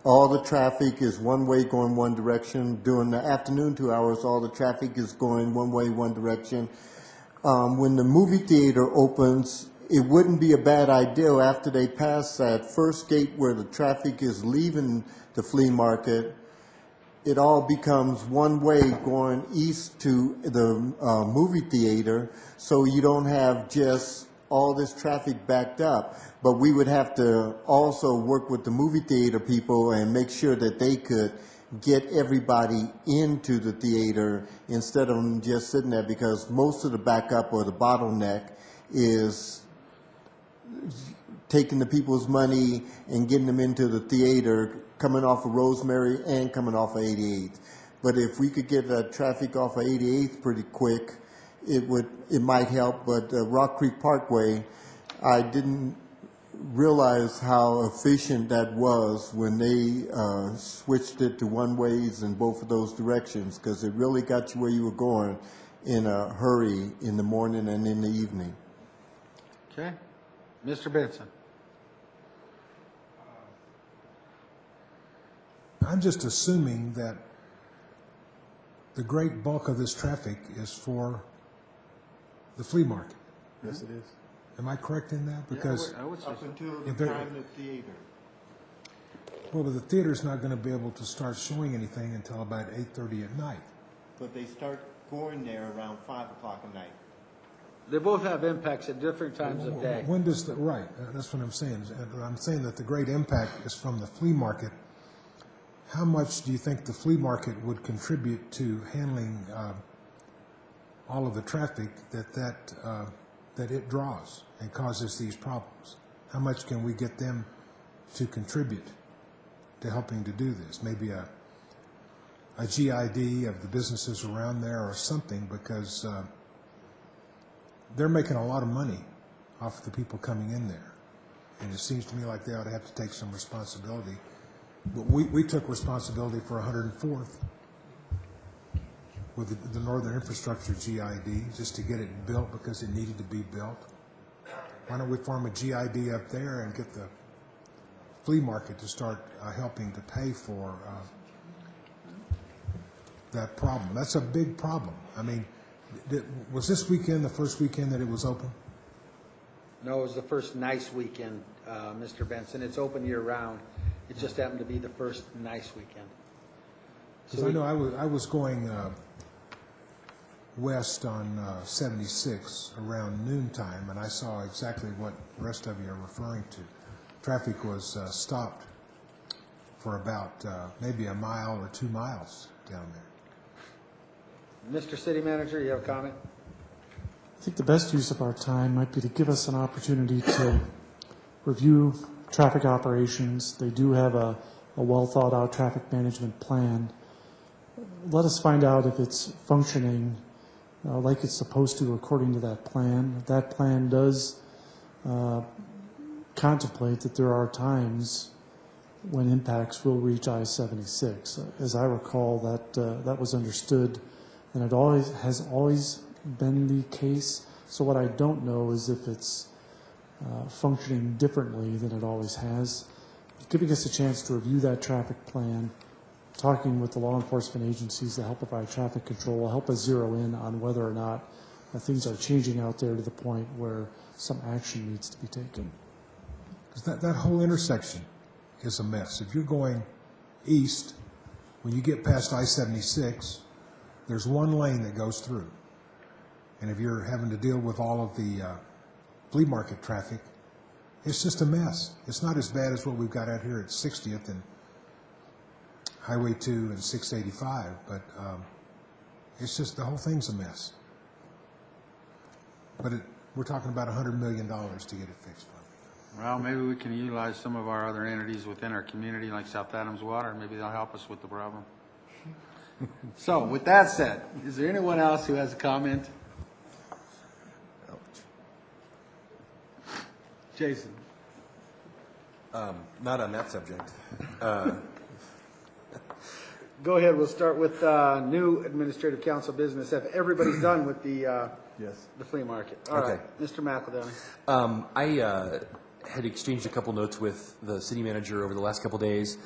all the traffic is one way going one direction. During the afternoon 2 hours, all the traffic is going one way, one direction. When the movie theater opens, it wouldn't be a bad idea after they pass that first gate where the traffic is leaving the flea market, it all becomes one way going east to the movie theater, so you don't have just all this traffic backed up. But we would have to also work with the movie theater people and make sure that they could get everybody into the theater instead of them just sitting there, because most of the backup or the bottleneck is taking the people's money and getting them into the theater, coming off of Rosemary and coming off of 88th. But if we could get traffic off of 88th pretty quick, it might help. But Rock Creek Parkway, I didn't realize how efficient that was when they switched it to one ways in both of those directions, because it really got you where you were going in a hurry in the morning and in the evening. Okay. Mr. Benson. I'm just assuming that the great bulk of this traffic is for the flea market. Yes, it is. Am I correct in that? Because I would say up until the if they're- time of the theater. well, but the theater's not going to be able to start showing anything until about 8:30 at night. But they start going there around 5 o'clock at night. They both have impacts at different times of day. When does the right? That's what I'm saying. I'm saying that the great impact is from the flea market. How much do you think the flea market would contribute to handling all of the traffic that it draws and causes these problems? How much can we get them to contribute to helping to do this? Maybe a GID of the businesses around there or something, because they're making a lot of money off the people coming in there. And it seems to me like they ought to have to take some responsibility. But we took responsibility for 104th with the Northern Infrastructure GID, just to get it built because it needed to be built. Why don't we form a GID up there and get the flea market to start helping to pay for that problem? That's a big problem. I mean, was this weekend the first weekend that it was open? No, it was the first nice weekend, Mr. Benson. It's open year-round. It just happened to be the first nice weekend. Because I know I was going west on 76 around noontime, and I saw exactly what the rest of you are referring to. Traffic was stopped for about maybe a mile or 2 miles down there. Mr. City Manager, you have a comment? I think the best use of our time might be to give us an opportunity to review traffic operations. They do have a well-thought-out traffic management plan. Let us find out if it's functioning like it's supposed to according to that plan. That plan does contemplate that there are times when impacts will reach I-76. As I recall, that was understood, and it has always been the case. So what I don't know is if it's functioning differently than it always has. giving us a chance to review that traffic plan, talking with the law enforcement agencies to help provide traffic control will help us zero in on whether or not things are changing out there to the point where some action needs to be taken. 'Cause that whole intersection is a mess. If you're going east, when you get past I-76, there's one lane that goes through. And if you're having to deal with all of the flea market traffic, it's just a mess. It's not as bad as what we've got out here at 60th and Highway 2 and 685, but it's just, the whole thing's a mess. But we're talking about $100 million to get it fixed. Well, maybe we can utilize some of our other entities within our community, like South Adams Water. Maybe they'll help us with the problem. So, with that said, is there anyone else who has a comment? Jason. Not on that subject. Go ahead. We'll start with new administrative council business. Have everybody's done with the the flea market? All right, Mr. McEldowney. I had exchanged a couple notes with the city manager over the last couple days.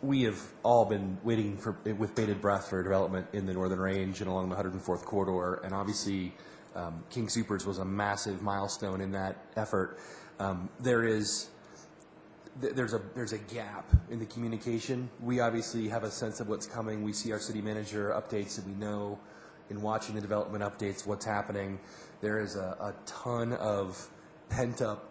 We have all been waiting with bated breath for development in the Northern Range and along the 104th corridor, and obviously King Soopers was a massive milestone in that effort. There's a gap in the communication. We obviously have a sense of what's coming. We see our city manager updates, and we know in watching the development updates what's happening. There is a ton of pent-up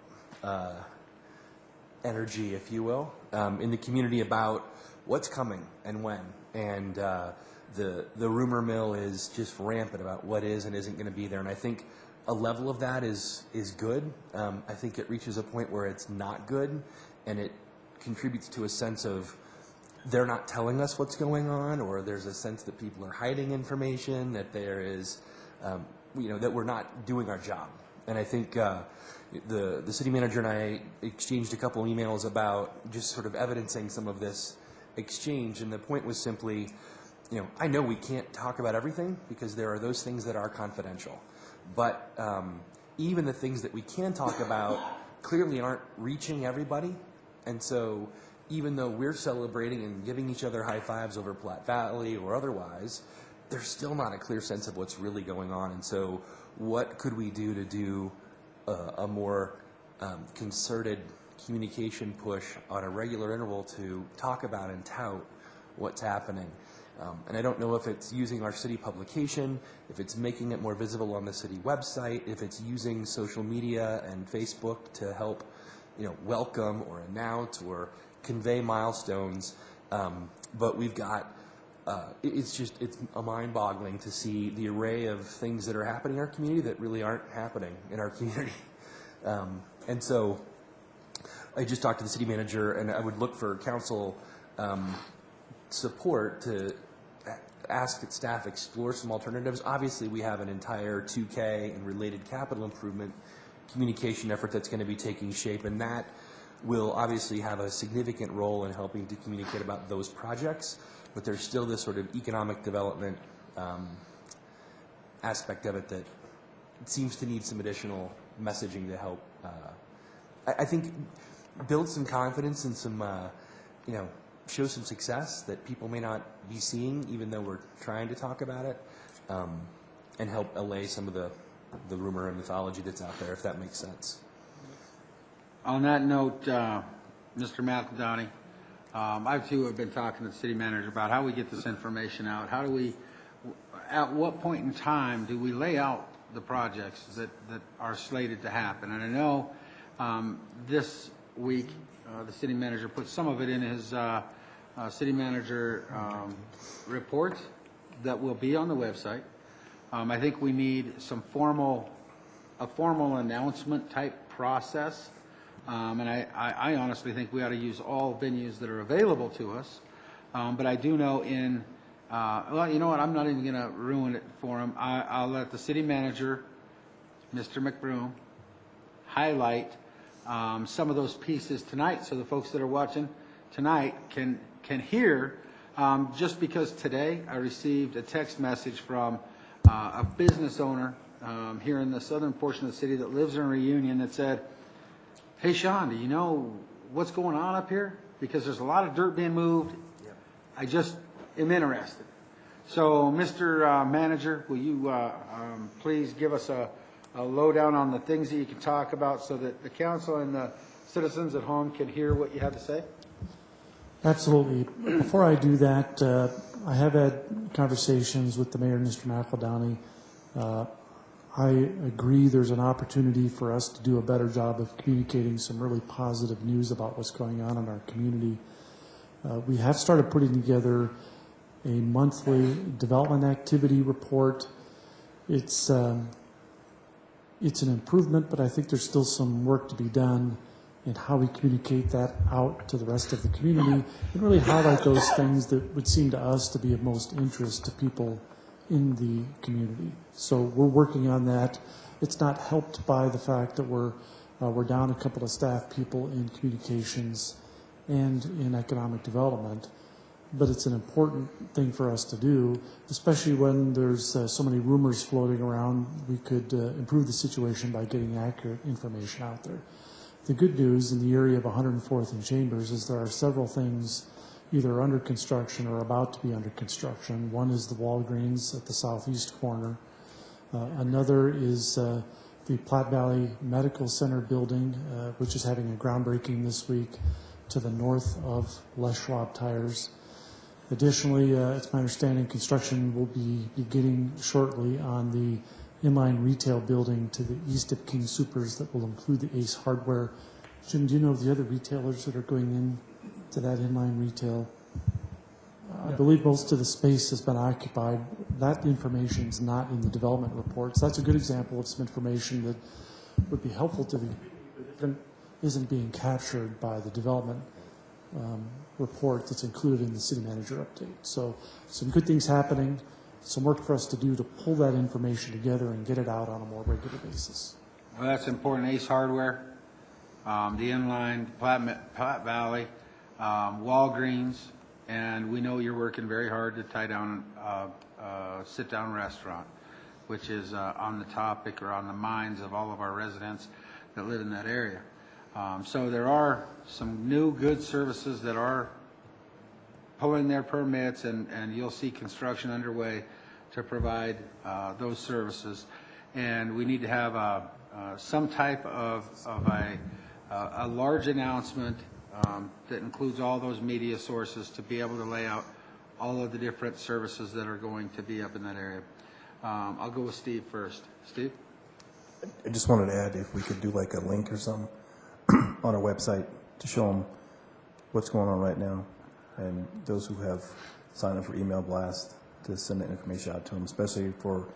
energy, if you will, in the community about what's coming and when. And the rumor mill is just rampant about what is and isn't going to be there. And I think a level of that is good. I think it reaches a point where it's not good, and it contributes to a sense of they're not telling us what's going on, or there's a sense that people are hiding information, that there is, that we're not doing our job. And I think the city manager and I exchanged a couple emails about just sort of evidencing some of this exchange, and the point was simply, I know we can't talk about everything because there are those things that are confidential, but even the things that we can talk about clearly aren't reaching everybody. And so even though we're celebrating and giving each other high fives over Platte Valley or otherwise, there's still not a clear sense of what's really going on. And so what could we do to do a more concerted communication push on a regular interval to talk about and tout what's happening? And I don't know if it's using our city publication, if it's making it more visible on the city website, if it's using social media and Facebook to help, welcome or announce or convey milestones. But we've got, it's a mind-boggling to see the array of things that are happening in our community that really aren't happening in our community. And so I just talked to the city manager, and I would look for council support to ask that staff explore some alternatives. Obviously, we have an entire 2K and related capital improvement communication effort that's going to be taking shape, and that will obviously have a significant role in helping to communicate about those projects, but there's still this sort of economic development aspect of it that seems to need some additional messaging to help, I think, build some confidence and some, show some success that people may not be seeing, even though we're trying to talk about it, and help allay some of the rumor and mythology that's out there, if that makes sense. On that note, Mr. McEldowney, I too have been talking to the city manager about how we get this information out. How do we, at what point in time do we lay out the projects that are slated to happen? And I know this week the city manager put some of it in his city manager report that will be on the website. I think we need a formal announcement type process. And I honestly think we ought to use all venues that are available to us. But I do know well, you know what? I'm not even going to ruin it for him. I'll let the city manager, Mr. McBroom, highlight some of those pieces tonight, so the folks that are watching tonight can hear. Just because today I received a text message from a business owner here in the southern portion of the city that lives in Reunion that said, "Hey, Sean, do you know what's going on up here, because there's a lot of dirt being moved. I just am interested. So, Mr. Manager, will you please give us a lowdown on the things that you can talk about so that the council and the citizens at home can hear what you have to say? Absolutely. Before I do that, I have had conversations with the mayor, Mr. McEldowney. I agree there's an opportunity for us to do a better job of communicating some really positive news about what's going on in our community. We have started putting together a monthly development activity report. It's an improvement, but I think there's still some work to be done in how we communicate that out to the rest of the community and really highlight those things that would seem to us to be of most interest to people in the community. So we're working on that. It's not helped by the fact that we're down a couple of staff people in communications and in economic development, but it's an important thing for us to do, especially when there's so many rumors floating around. We could improve the situation by getting accurate information out there. The good news in the area of 104th and Chambers is there are several things either under construction or about to be under construction. One is the Walgreens at the southeast corner. Another is the Platte Valley Medical Center building, which is having a groundbreaking this week to the north of Les Schwab Tires. Additionally, it's my understanding construction will be beginning shortly on the inline retail building to the east of King Soopers that will include the Ace Hardware. Jim, do you know of the other retailers that are going in to that inline retail? I believe most of the space has been occupied. That information is not in the development reports. That's a good example of some information that would be helpful to the but isn't being captured by the development report that's included in the city manager update. So some good things happening, some work for us to do to pull that information together and get it out on a more regular basis. Well, that's important. Ace Hardware, the inline, Platte Valley, Walgreens, and we know you're working very hard to tie down a sit-down restaurant, which is on the topic or on the minds of all of our residents that live in that area. So there are some new good services that are pulling their permits, and you'll see construction underway to provide those services. And we need to have some type of a large announcement that includes all those media sources to be able to lay out all of the different services that are going to be up in that area. I'll go with Steve first. Steve? I just wanted to add if we could do like a link or something on our website to show them what's going on right now, and those who have signed up for email blast to send that information out to them, especially for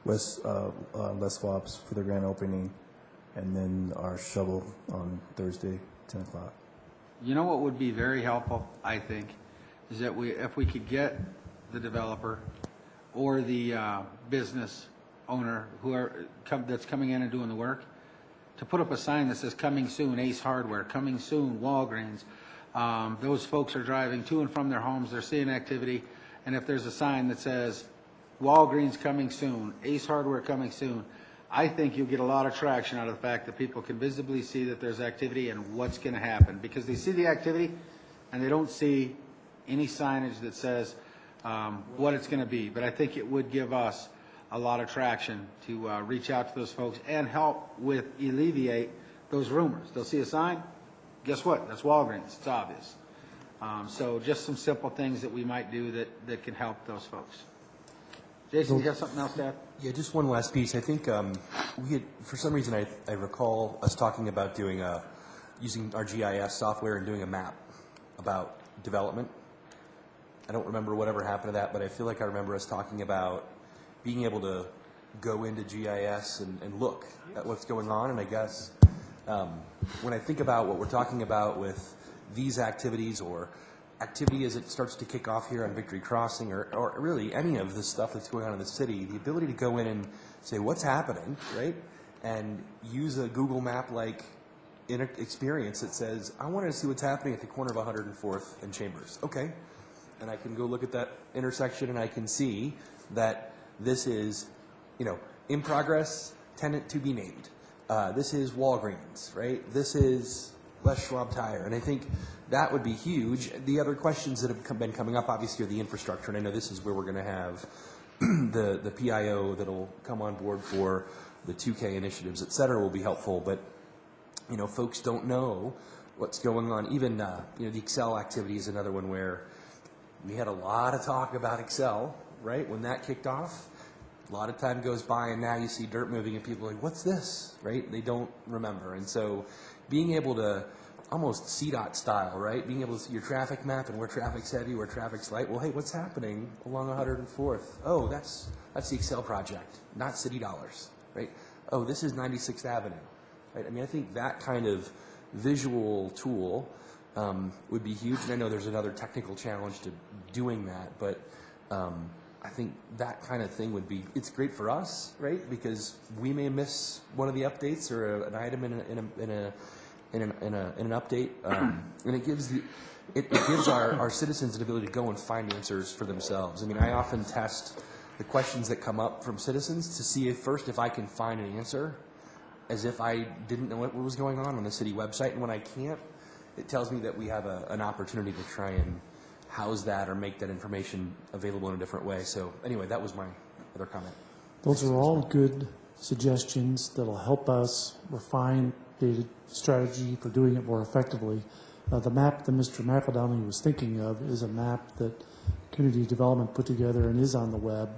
Les Schwab's for the grand opening, and then our shovel on Thursday, 10 o'clock. You know what would be very helpful, I think, is that if we could get the developer or the business owner that's coming in and doing the work to put up a sign that says coming soon, Ace Hardware, coming soon, Walgreens. Those folks are driving to and from their homes, they're seeing activity, and if there's a sign that says Walgreens coming soon, Ace Hardware coming soon, I think you'll get a lot of traction out of the fact that people can visibly see that there's activity and what's going to happen, because they see the activity and they don't see any signage that says what it's going to be. But I think it would give us a lot of traction to reach out to those folks and help with alleviate those rumors. They'll see a sign, guess what? That's Walgreens. It's obvious. So just some simple things that we might do that can help those folks. Jason, you got something else to add? Yeah, just one last piece. I think we had, for some reason, I recall us talking about doing using our GIS software and doing a map about development. I don't remember whatever happened to that, but I feel like I remember us talking about being able to go into GIS and look at what's going on. And I guess when I think about what we're talking about with these activities or activity as it starts to kick off here on Victory Crossing or really any of the stuff that's going on in the city, the ability to go in and say what's happening, right? And use a Google map like experience that says, I wanted to see what's happening at the corner of 104th and Chambers. Okay. And I can go look at that intersection and I can see that this is, in progress, tenant to be named. This is Walgreens, right? This is less Schwab tire. And I think that would be huge. The other questions that have been coming up, obviously, are the infrastructure. And I know this is where we're going to have the PIO that'll come on board for the 2K initiatives, et cetera, will be helpful. But, you know, folks don't know what's going on. Even, you know, the Excel activity is another one where we had a lot of talk about Excel, right, when that kicked off. A lot of time goes by, and now you see dirt moving, and people are like, what's this, right? They don't remember. And so being able to, almost CDOT style, right, being able to see your traffic map and where traffic's heavy, where traffic's light. Well, hey, what's happening along 104th? Oh, that's the Excel project, not city dollars, right? Oh, this is 96th Avenue, right? I mean, I think that kind of visual tool would be huge. And I know there's another technical challenge to doing that, but I think that kind of thing would be, it's great for us, right? Because we may miss one of the updates or an item in an update, and it gives our citizens an ability to go and find answers for themselves. I mean, I often test the questions that come up from citizens to see if I can find an answer, as if I didn't know what was going on the city website. And when I can't, it tells me that we have an opportunity to try and house that or make that information available in a different way. So anyway, that was my other comment. Those are all good suggestions that'll help us refine the strategy for doing it more effectively. The map that Mr. McEldowney was thinking of is a map that community development put together and is on the web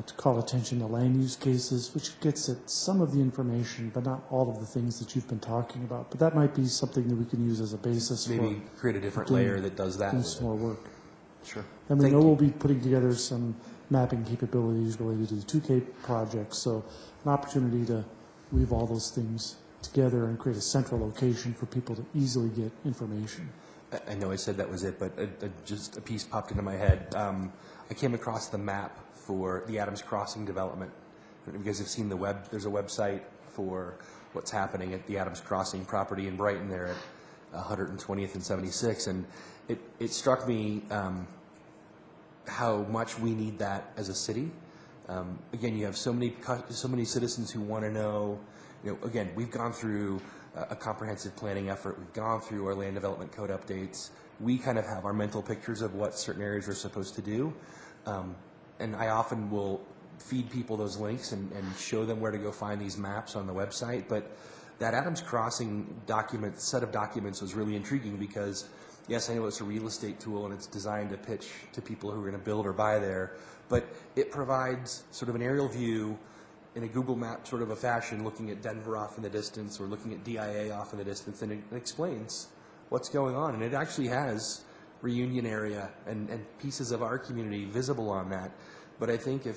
to call attention to land use cases, which gets at some of the information, but not all of the things that you've been talking about. But that might be something that we can use as a basis. Maybe create a different layer that does that. Do some more work. Sure. And we know we'll be putting together some mapping capabilities related to the 2K project, so an opportunity to weave all those things together and create a central location for people to easily get information. I know I said that was it, but just a piece popped into my head. I came across the map for the Adams Crossing development. I don't know if you guys have seen the web. There's a website for what's happening at the Adams Crossing property in Brighton there at 120th and 76, and it struck me how much we need that as a city. Again, you have so many citizens who want to know. You know, again, we've gone through a comprehensive planning effort. We've gone through our land development code updates. We kind of have our mental pictures of what certain areas are supposed to do. And I often will feed people those links and show them where to go find these maps on the website. But that Adams Crossing set of documents was really intriguing because, yes, I know it's a real estate tool and it's designed to pitch to people who are going to build or buy there, but it provides sort of an aerial view in a Google map sort of a fashion, looking at Denver off in the distance or looking at DIA off in the distance, and it explains what's going on. And it actually has Reunion area and pieces of our community visible on that. But I think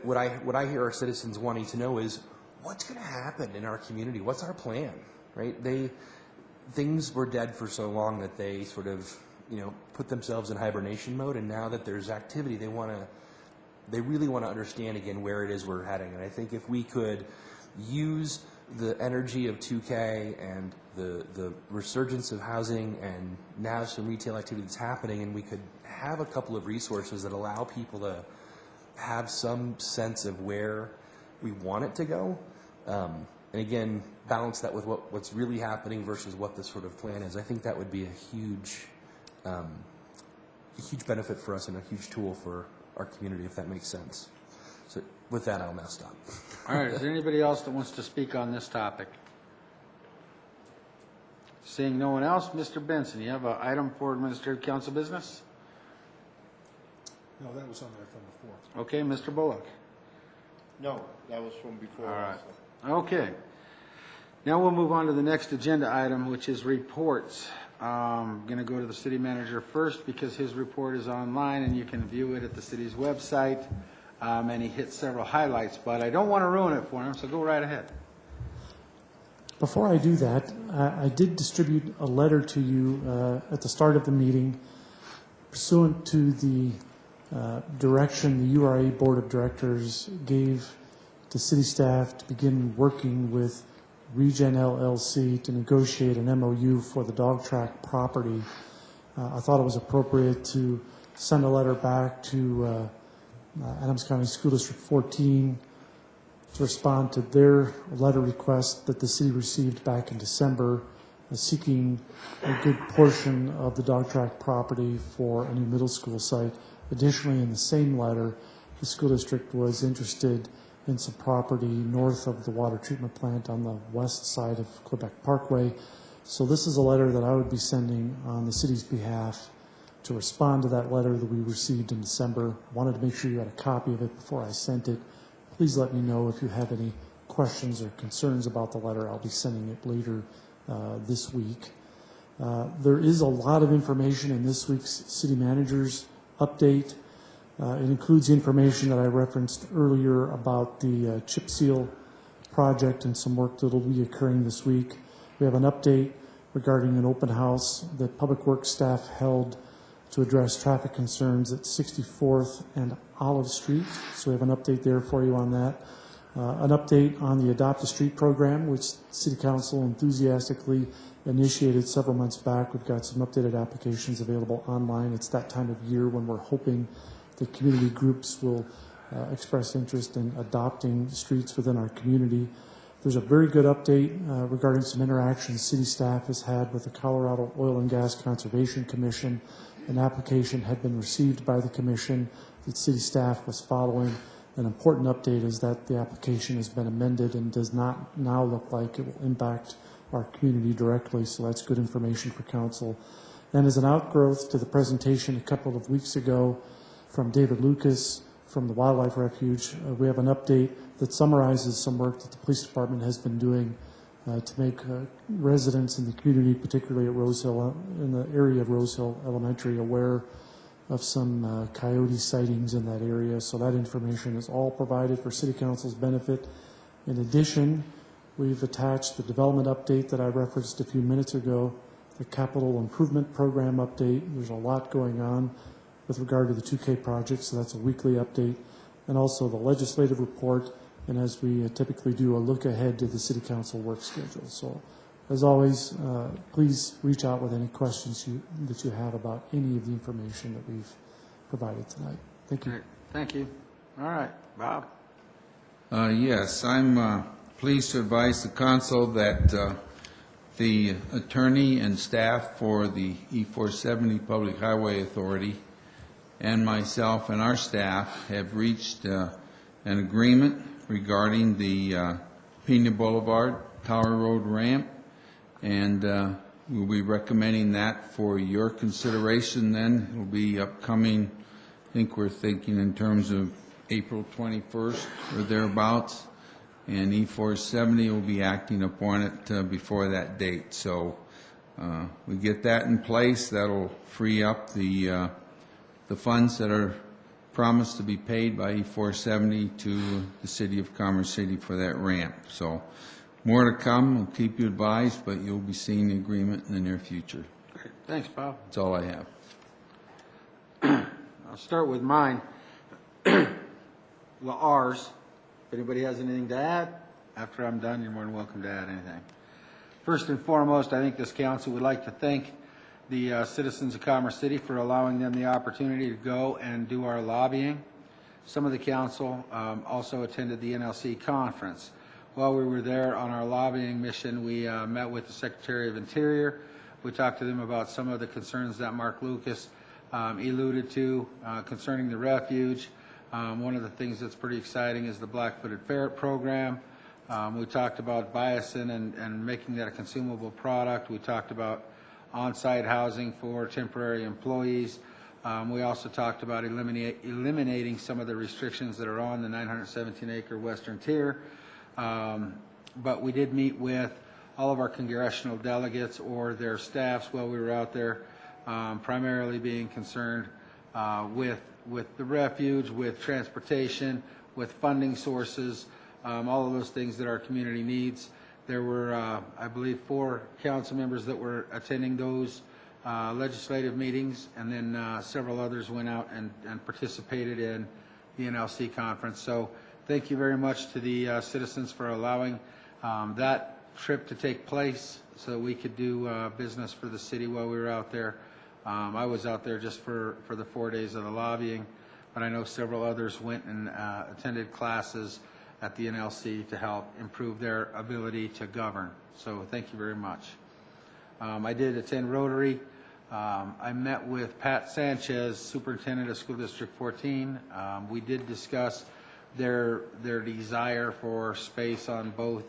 what I hear our citizens wanting to know is what's going to happen in our community. What's our plan, right? Things were dead for so long that they sort of put themselves in hibernation mode, and now that there's activity, they really want to understand again where it is we're heading. And I think if we could use the energy of 2K and the resurgence of housing and now some retail activity that's happening, and we could have a couple of resources that allow people to have some sense of where we want it to go, and again, balance that with what's really happening versus what the sort of plan is. I think that would be a huge benefit for us and a huge tool for our community, if that makes sense. So with that, I'll now stop. All right, is there anybody else that wants to speak on this topic? Seeing no one else, Mr. Benson, you have an item for administrative council business? No, that was on there from before. Okay, Mr. Bullock. No, that was from before. All right. Okay. Now we'll move on to the next agenda item, which is reports. I'm going to go to the city manager first because his report is online and you can view it at the city's website. And he hit several highlights, but I don't want to ruin it for him, so go right ahead. Before I do that, I did distribute a letter to you at the start of the meeting pursuant to the direction the URA Board of Directors gave to city staff to begin working with Regen LLC to negotiate an MOU for the dog track property. I thought it was appropriate to send a letter back to Adams County School District 14 to respond to their letter request that the city received back in December seeking a good portion of the dog track property for a new middle school site. Additionally, in the same letter, the school district was interested in some property north of the water treatment plant on the west side of Quebec Parkway. So this is a letter that I would be sending on the city's behalf to respond to that letter that we received in December. Wanted to make sure you had a copy of it before I sent it. Please let me know if you have any questions or concerns about the letter. I'll be sending it later this week. There is a lot of information in this week's city manager's update. It includes information that I referenced earlier about the chip seal project and some work that will be occurring this week. We have an update regarding an open house that Public Works staff held to address traffic concerns at 64th and Olive Street. So we have an update there for you on that. An update on the Adopt a Street program, which City Council enthusiastically initiated several months back. We've got some updated applications available online. It's that time of year when we're hoping that community groups will express interest in adopting streets within our community. There's a very good update regarding some interactions city staff has had with the Colorado Oil and Gas Conservation Commission. An application had been received by the commission that city staff was following. An important update is that the application has been amended and does not now look like it will impact our community directly, so that's good information for council. And as an outgrowth to the presentation a couple of weeks ago from David Lucas from the Wildlife Refuge, we have an update that summarizes some work that the police department has been doing to make residents in the community, particularly at Rose Hill, in the area of Rose Hill Elementary, aware of some coyote sightings in that area. So that information is all provided for City Council's benefit. In addition, we've attached the development update that I referenced a few minutes ago, the capital improvement program update. There's a lot going on with regard to the 2K project, so that's a weekly update, and also the legislative report, and as we typically do, a look ahead to the City Council work schedule. So as always, please reach out with any questions that you have about any of the information that we've provided tonight. Thank you. Great. Thank you. All right, Bob. Yes, I'm pleased to advise the council that the attorney and staff for the E470 Public Highway Authority and myself and our staff have reached an agreement regarding the Pena Boulevard Tower Road ramp, and we'll be recommending that for your consideration then. It will be upcoming, I think we're thinking in terms of April 21st or thereabouts, and E470 will be acting upon it before that date. So we get that in place, that'll free up the funds that are promised to be paid by E470 to the City of Commerce City for that ramp. So more to come. We'll keep you advised, but you'll be seeing the agreement in the near future. Great. Thanks, Bob. That's all I have. I'll start with mine. Well, ours. If anybody has anything to add, after I'm done, you're more than welcome to add anything. First and foremost, I think this council would like to thank the citizens of Commerce City for allowing them the opportunity to go and do our lobbying. Some of the council also attended the NLC conference. While we were there on our lobbying mission, we met with the Secretary of Interior. We talked to them about some of the concerns that Mark Lucas alluded to concerning the refuge. One of the things that's pretty exciting is the Black-Footed Ferret program. We talked about biosin and making that a consumable product. We talked about on-site housing for temporary employees. We also talked about eliminating some of the restrictions that are on the 917-acre western tier. But we did meet with all of our congressional delegates or their staffs while we were out there, primarily being concerned with the refuge, with transportation, with funding sources, all of those things that our community needs. There were, I believe, 4 council members that were attending those legislative meetings, and then several others went out and participated in the NLC conference. So thank you very much to the citizens for allowing that trip to take place so that we could do business for the city while we were out there. I was out there just for the 4 days of the lobbying, but I know several others went and attended classes at the NLC to help improve their ability to govern. So thank you very much. I did attend Rotary. I met with Pat Sanchez, Superintendent of School District 14. We did discuss their desire for space on both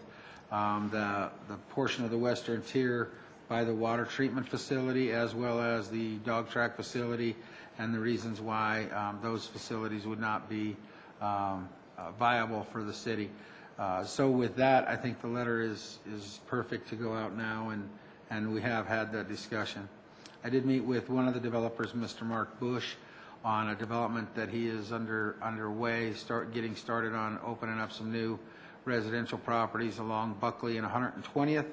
the portion of the western tier by the water treatment facility as well as the dog track facility, and the reasons why those facilities would not be viable for the city. So with that, I think the letter is perfect to go out now, and we have had that discussion. I did meet with one of the developers, Mr. Mark Bush, on a development that he is underway, getting started on opening up some new residential properties along Buckley and 120th.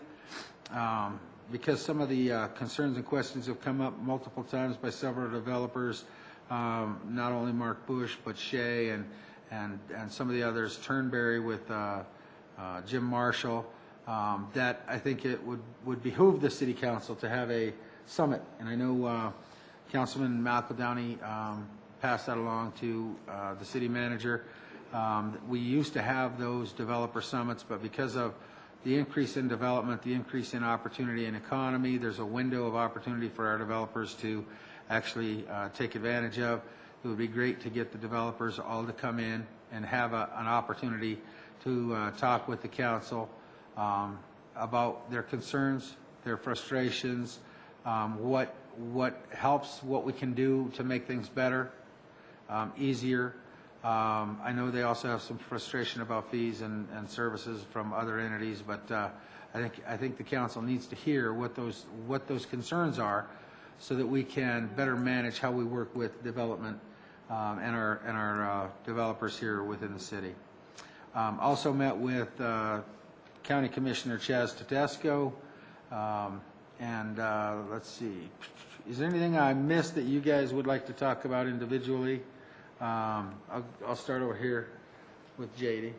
Because some of the concerns and questions have come up multiple times by several developers, not only Mark Bush, but Shea and some of the others, Turnberry with Jim Marshall, that I think it would behoove the City Council to have a summit. And I know Councilman Malcolm Downey passed that along to the city manager. We used to have those developer summits, but because of the increase in development, the increase in opportunity and economy, there's a window of opportunity for our developers to actually take advantage of. It would be great to get the developers all to come in and have an opportunity to talk with the council about their concerns, their frustrations, what helps, what we can do to make things better, easier. I know they also have some frustration about fees and services from other entities, but I think the council needs to hear what those concerns are, so that we can better manage how we work with development and our developers here within the city. Also met with County Commissioner Chaz Tedesco, and let's see, is there anything I missed that you guys would like to talk about individually? I'll start over here with JD.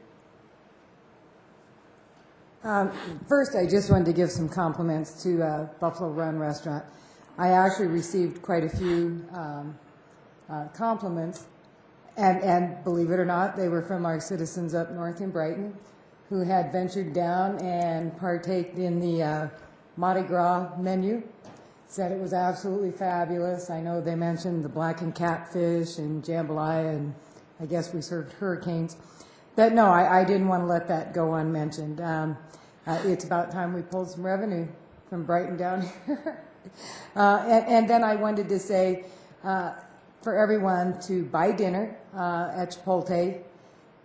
First, I just wanted to give some compliments to Buffalo Run Restaurant. I actually received quite a few compliments, and believe it or not, they were from our citizens up north in Brighton who had ventured down and partaked in the Mardi Gras menu. Said it was absolutely fabulous. I know they mentioned the blackened catfish and jambalaya, and I guess we served hurricanes. But no, I didn't want to let that go unmentioned. It's about time we pulled some revenue from Brighton down here. And then I wanted to say for everyone to buy dinner at Chipotle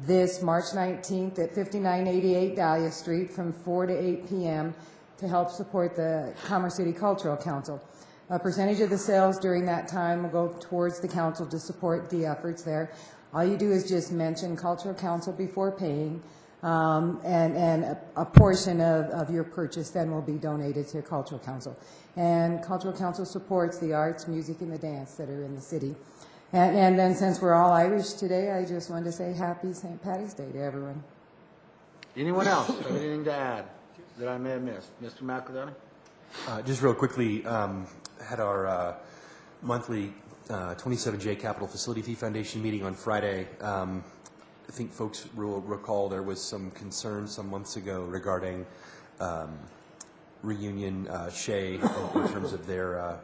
this March 19th at 5988 Dahlia Street from 4 to 8 p.m. to help support the Commerce City Cultural Council. A percentage of the sales during that time will go towards the council to support the efforts there. All you do is just mention Cultural Council before paying, and a portion of your purchase then will be donated to Cultural Council. And Cultural Council supports the arts, music, and the dance that are in the city. And then since we're all Irish today, I just wanted to say happy St. Paddy's Day to everyone. Anyone else have anything to add that I may have missed? Mr. McEldowney? Just real quickly, had our monthly 27J Capital Facility Fee Foundation meeting on Friday. I think folks will recall there was some concern some months ago regarding Reunion Shea in terms of their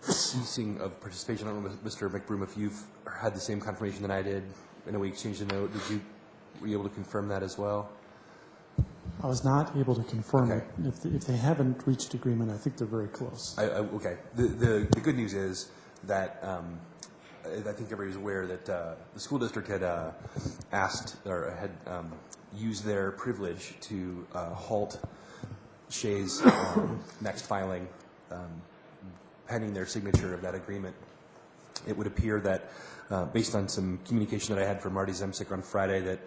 ceasing of participation. I don't know, Mr. McBroom, if you've had the same confirmation that I did. I know we exchanged a note. Were you able to confirm that as well? I was not able to confirm it. If they haven't reached agreement, I think they're very close. Okay. The good news is that I think everybody's aware that the school district had asked or had used their privilege to halt Shea's next filing pending their signature of that agreement. It would appear that based on some communication that I had from Marty Zemsik on Friday that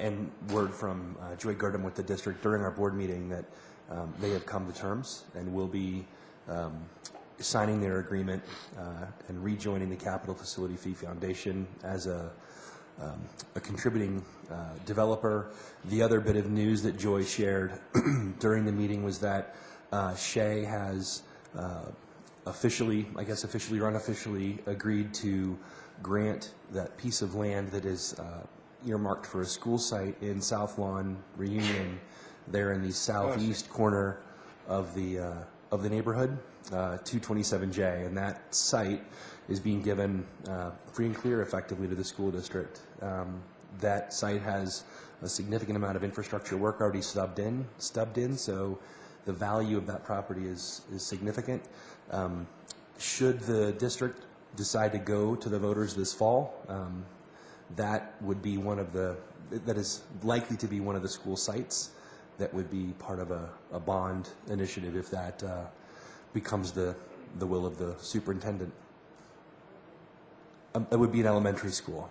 and word from Joy Gurdon with the district during our board meeting that they have come to terms and will be signing their agreement and rejoining the Capital Facility Fee Foundation as a contributing developer. The other bit of news that Joy shared during the meeting was that Shea has officially or unofficially agreed to grant that piece of land that is earmarked for a school site in South Lawn, Reunion, there in the southeast corner of the neighborhood, 227J, and that site is being given free and clear effectively to the school district. That site has a significant amount of infrastructure work already stubbed in, so the value of that property is significant. Should the district decide to go to the voters this fall, that would be that is likely to be one of the school sites that would be part of a bond initiative if that becomes the will of the superintendent. It would be an elementary school.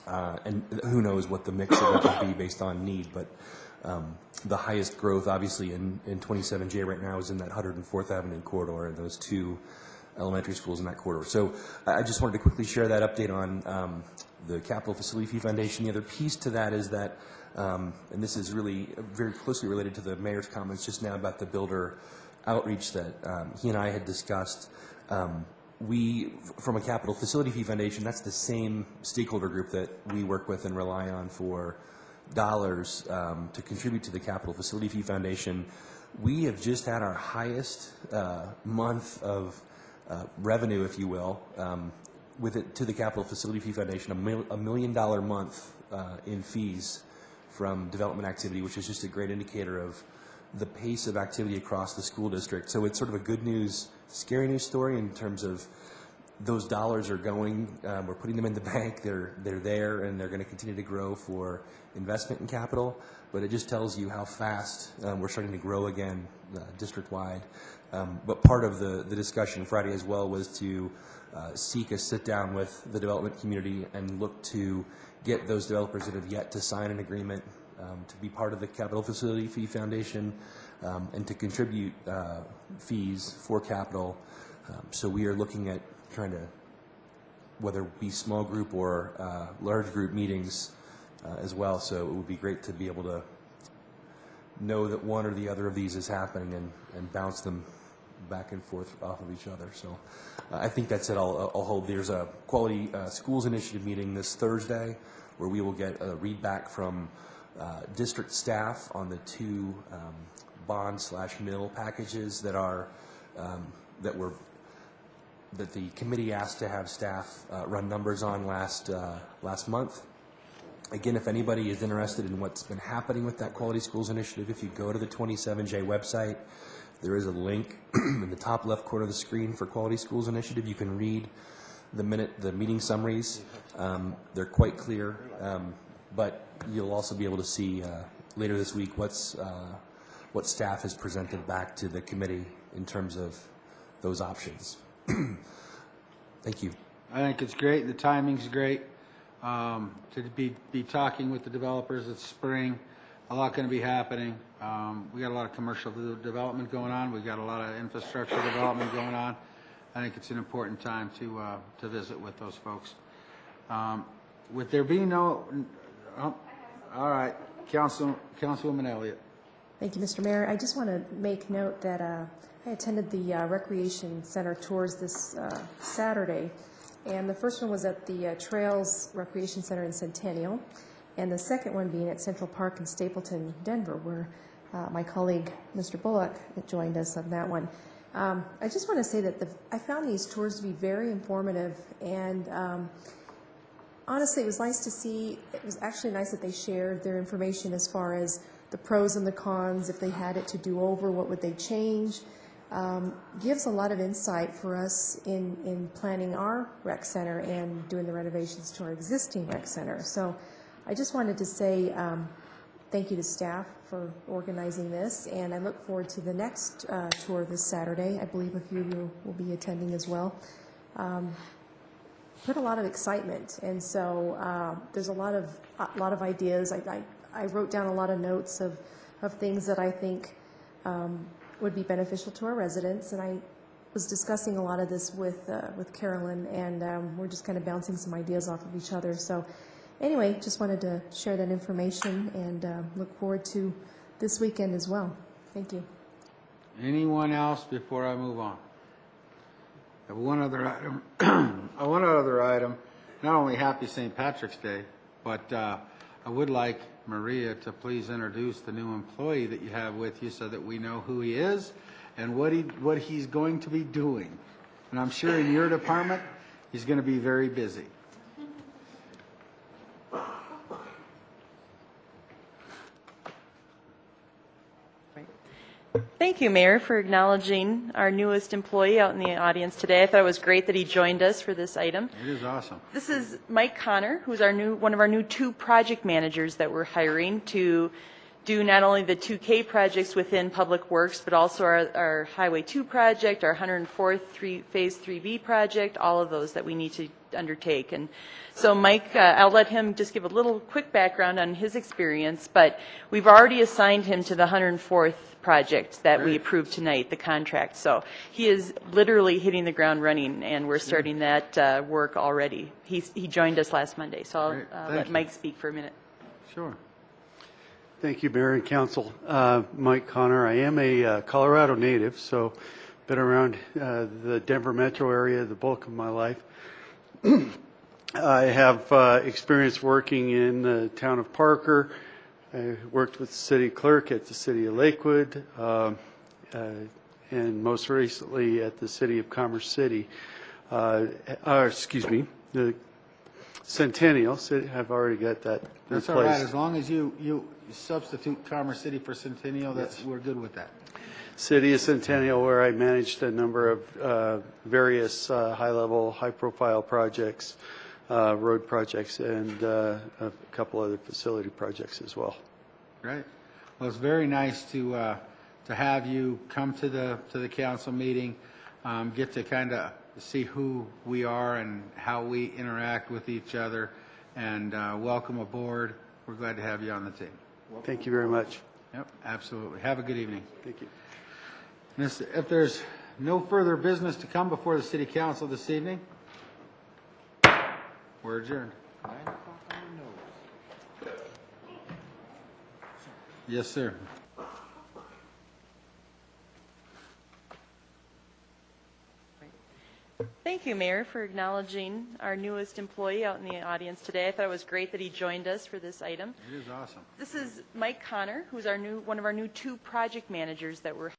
And who knows what the mix of that would be based on need, but the highest growth obviously in 27J right now is in that 104th Avenue corridor and those two elementary schools in that corridor. So I just wanted to quickly share that update on the Capital Facility Fee Foundation. The other piece to that is that, and this is really very closely related to the mayor's comments just now about the builder outreach that he and I had discussed. We, from a Capital Facility Fee Foundation, that's the same stakeholder group that we work with and rely on for dollars to contribute to the Capital Facility Fee Foundation. We have just had our highest month of revenue, if you will, with it to the Capital Facility Fee Foundation, $1 million month in fees from development activity, which is just a great indicator of the pace of activity across the school district. So it's sort of a good news, scary news story in terms of those dollars are going, we're putting them in the bank, they're there, and they're going to continue to grow for investment in capital, but it just tells you how fast we're starting to grow again district-wide. But part of the discussion Friday as well was to seek a sit-down with the development community and look to get those developers that have yet to sign an agreement to be part of the Capital Facility Fee Foundation and to contribute fees for capital. So we are looking at trying to, whether it be small group or large group meetings as well. So it would be great to be able to know that one or the other of these is happening and bounce them back and forth off of each other. So I think that's it. I'll hold. There's a Quality Schools Initiative meeting this Thursday where we will get a read back from district staff on the two bond/mill packages that are that the committee asked to have staff run numbers on last month. Again, if anybody is interested in what's been happening with that Quality Schools Initiative, if you go to the 27J website, there is a link in the top left corner of the screen for Quality Schools Initiative. You can read the meeting summaries. They're quite clear, but you'll also be able to see later this week what staff has presented back to the committee in terms of those options. Thank you. I think it's great. The timing's great. To be talking with the developers this spring, a lot going to be happening. We got a lot of commercial development going on. We got a lot of infrastructure development going on. I think it's an important time to visit with those folks. With there being no, all right, Councilwoman Elliott. Thank you, Mr. Mayor. I just want to make note that I attended the Recreation Center tours this Saturday, and the first one was at the Trails Recreation Center in Centennial, and the second one being at Central Park in Stapleton, Denver, where my colleague, Mr. Bullock, joined us on that one. I just want to say that I found these tours to be very informative, and honestly, it was nice to see. It was actually nice that they shared their information as far as the pros and the cons. If they had it to do over, what would they change? Gives a lot of insight for us in planning our rec center and doing the renovations to our existing rec center. So I just wanted to say thank you to staff for organizing this, and I look forward to the next tour this Saturday. I believe a few of you will be attending as well. Put a lot of excitement, and so there's a lot of ideas. I wrote down a lot of notes of things that I think would be beneficial to our residents, and I was discussing a lot of this with Carolyn, and we're just kind of bouncing some ideas off of each other. So anyway, just wanted to share that information and look forward to this weekend as well. Thank you. Anyone else before I move on? I have one other item. Not only happy St. Patrick's Day, but I would like Maria to please introduce the new employee that you have with you so that we know who he is and what he's going to be doing. And I'm sure in your department, he's going to be very busy. Thank you, Mayor, for acknowledging our newest employee out in the audience today. I thought it was great that he joined us for this item. It is awesome. This is Mike Connor, who's one of our new 2 project managers that we're hiring to do not only the 2K projects within Public Works, but also our Highway 2 project, our 104th Phase 3B project, all of those that we need to undertake. And so Mike, I'll let him just give a little quick background on his experience, but we've already assigned him to the 104th project that we approved tonight, the contract. So he is literally hitting the ground running, and we're starting that work already. He joined us last Monday, so I'll let Mike speak for a minute. Sure. Thank you, Mayor and Council. Mike Connor. I am a Colorado native, so been around the Denver metro area the bulk of my life. I have experience working in the town of Parker. I worked with the city clerk at the city of Lakewood, and most recently at the city of Commerce City. The Centennial City. I've already got that. That's all right. As long as you substitute Commerce City for Centennial, we're good with that. City of Centennial, where I managed a number of various high-level, high-profile projects, road projects, and a couple other facility projects as well. Great. Well, it's very nice to have you come to the council meeting, get to kind of see who we are and how we interact with each other, and welcome aboard. We're glad to have you on the team. Thank you very much. Yep, absolutely. Have a good evening. Thank you. If there's no further business to come before the city council this evening, we're adjourned. Yes, sir. Thank you, Mayor, for acknowledging our newest employee out in the audience today. I thought it was great that he joined us for this item. It is awesome. This is Mike Connor, who's one of our new 2 project managers that we're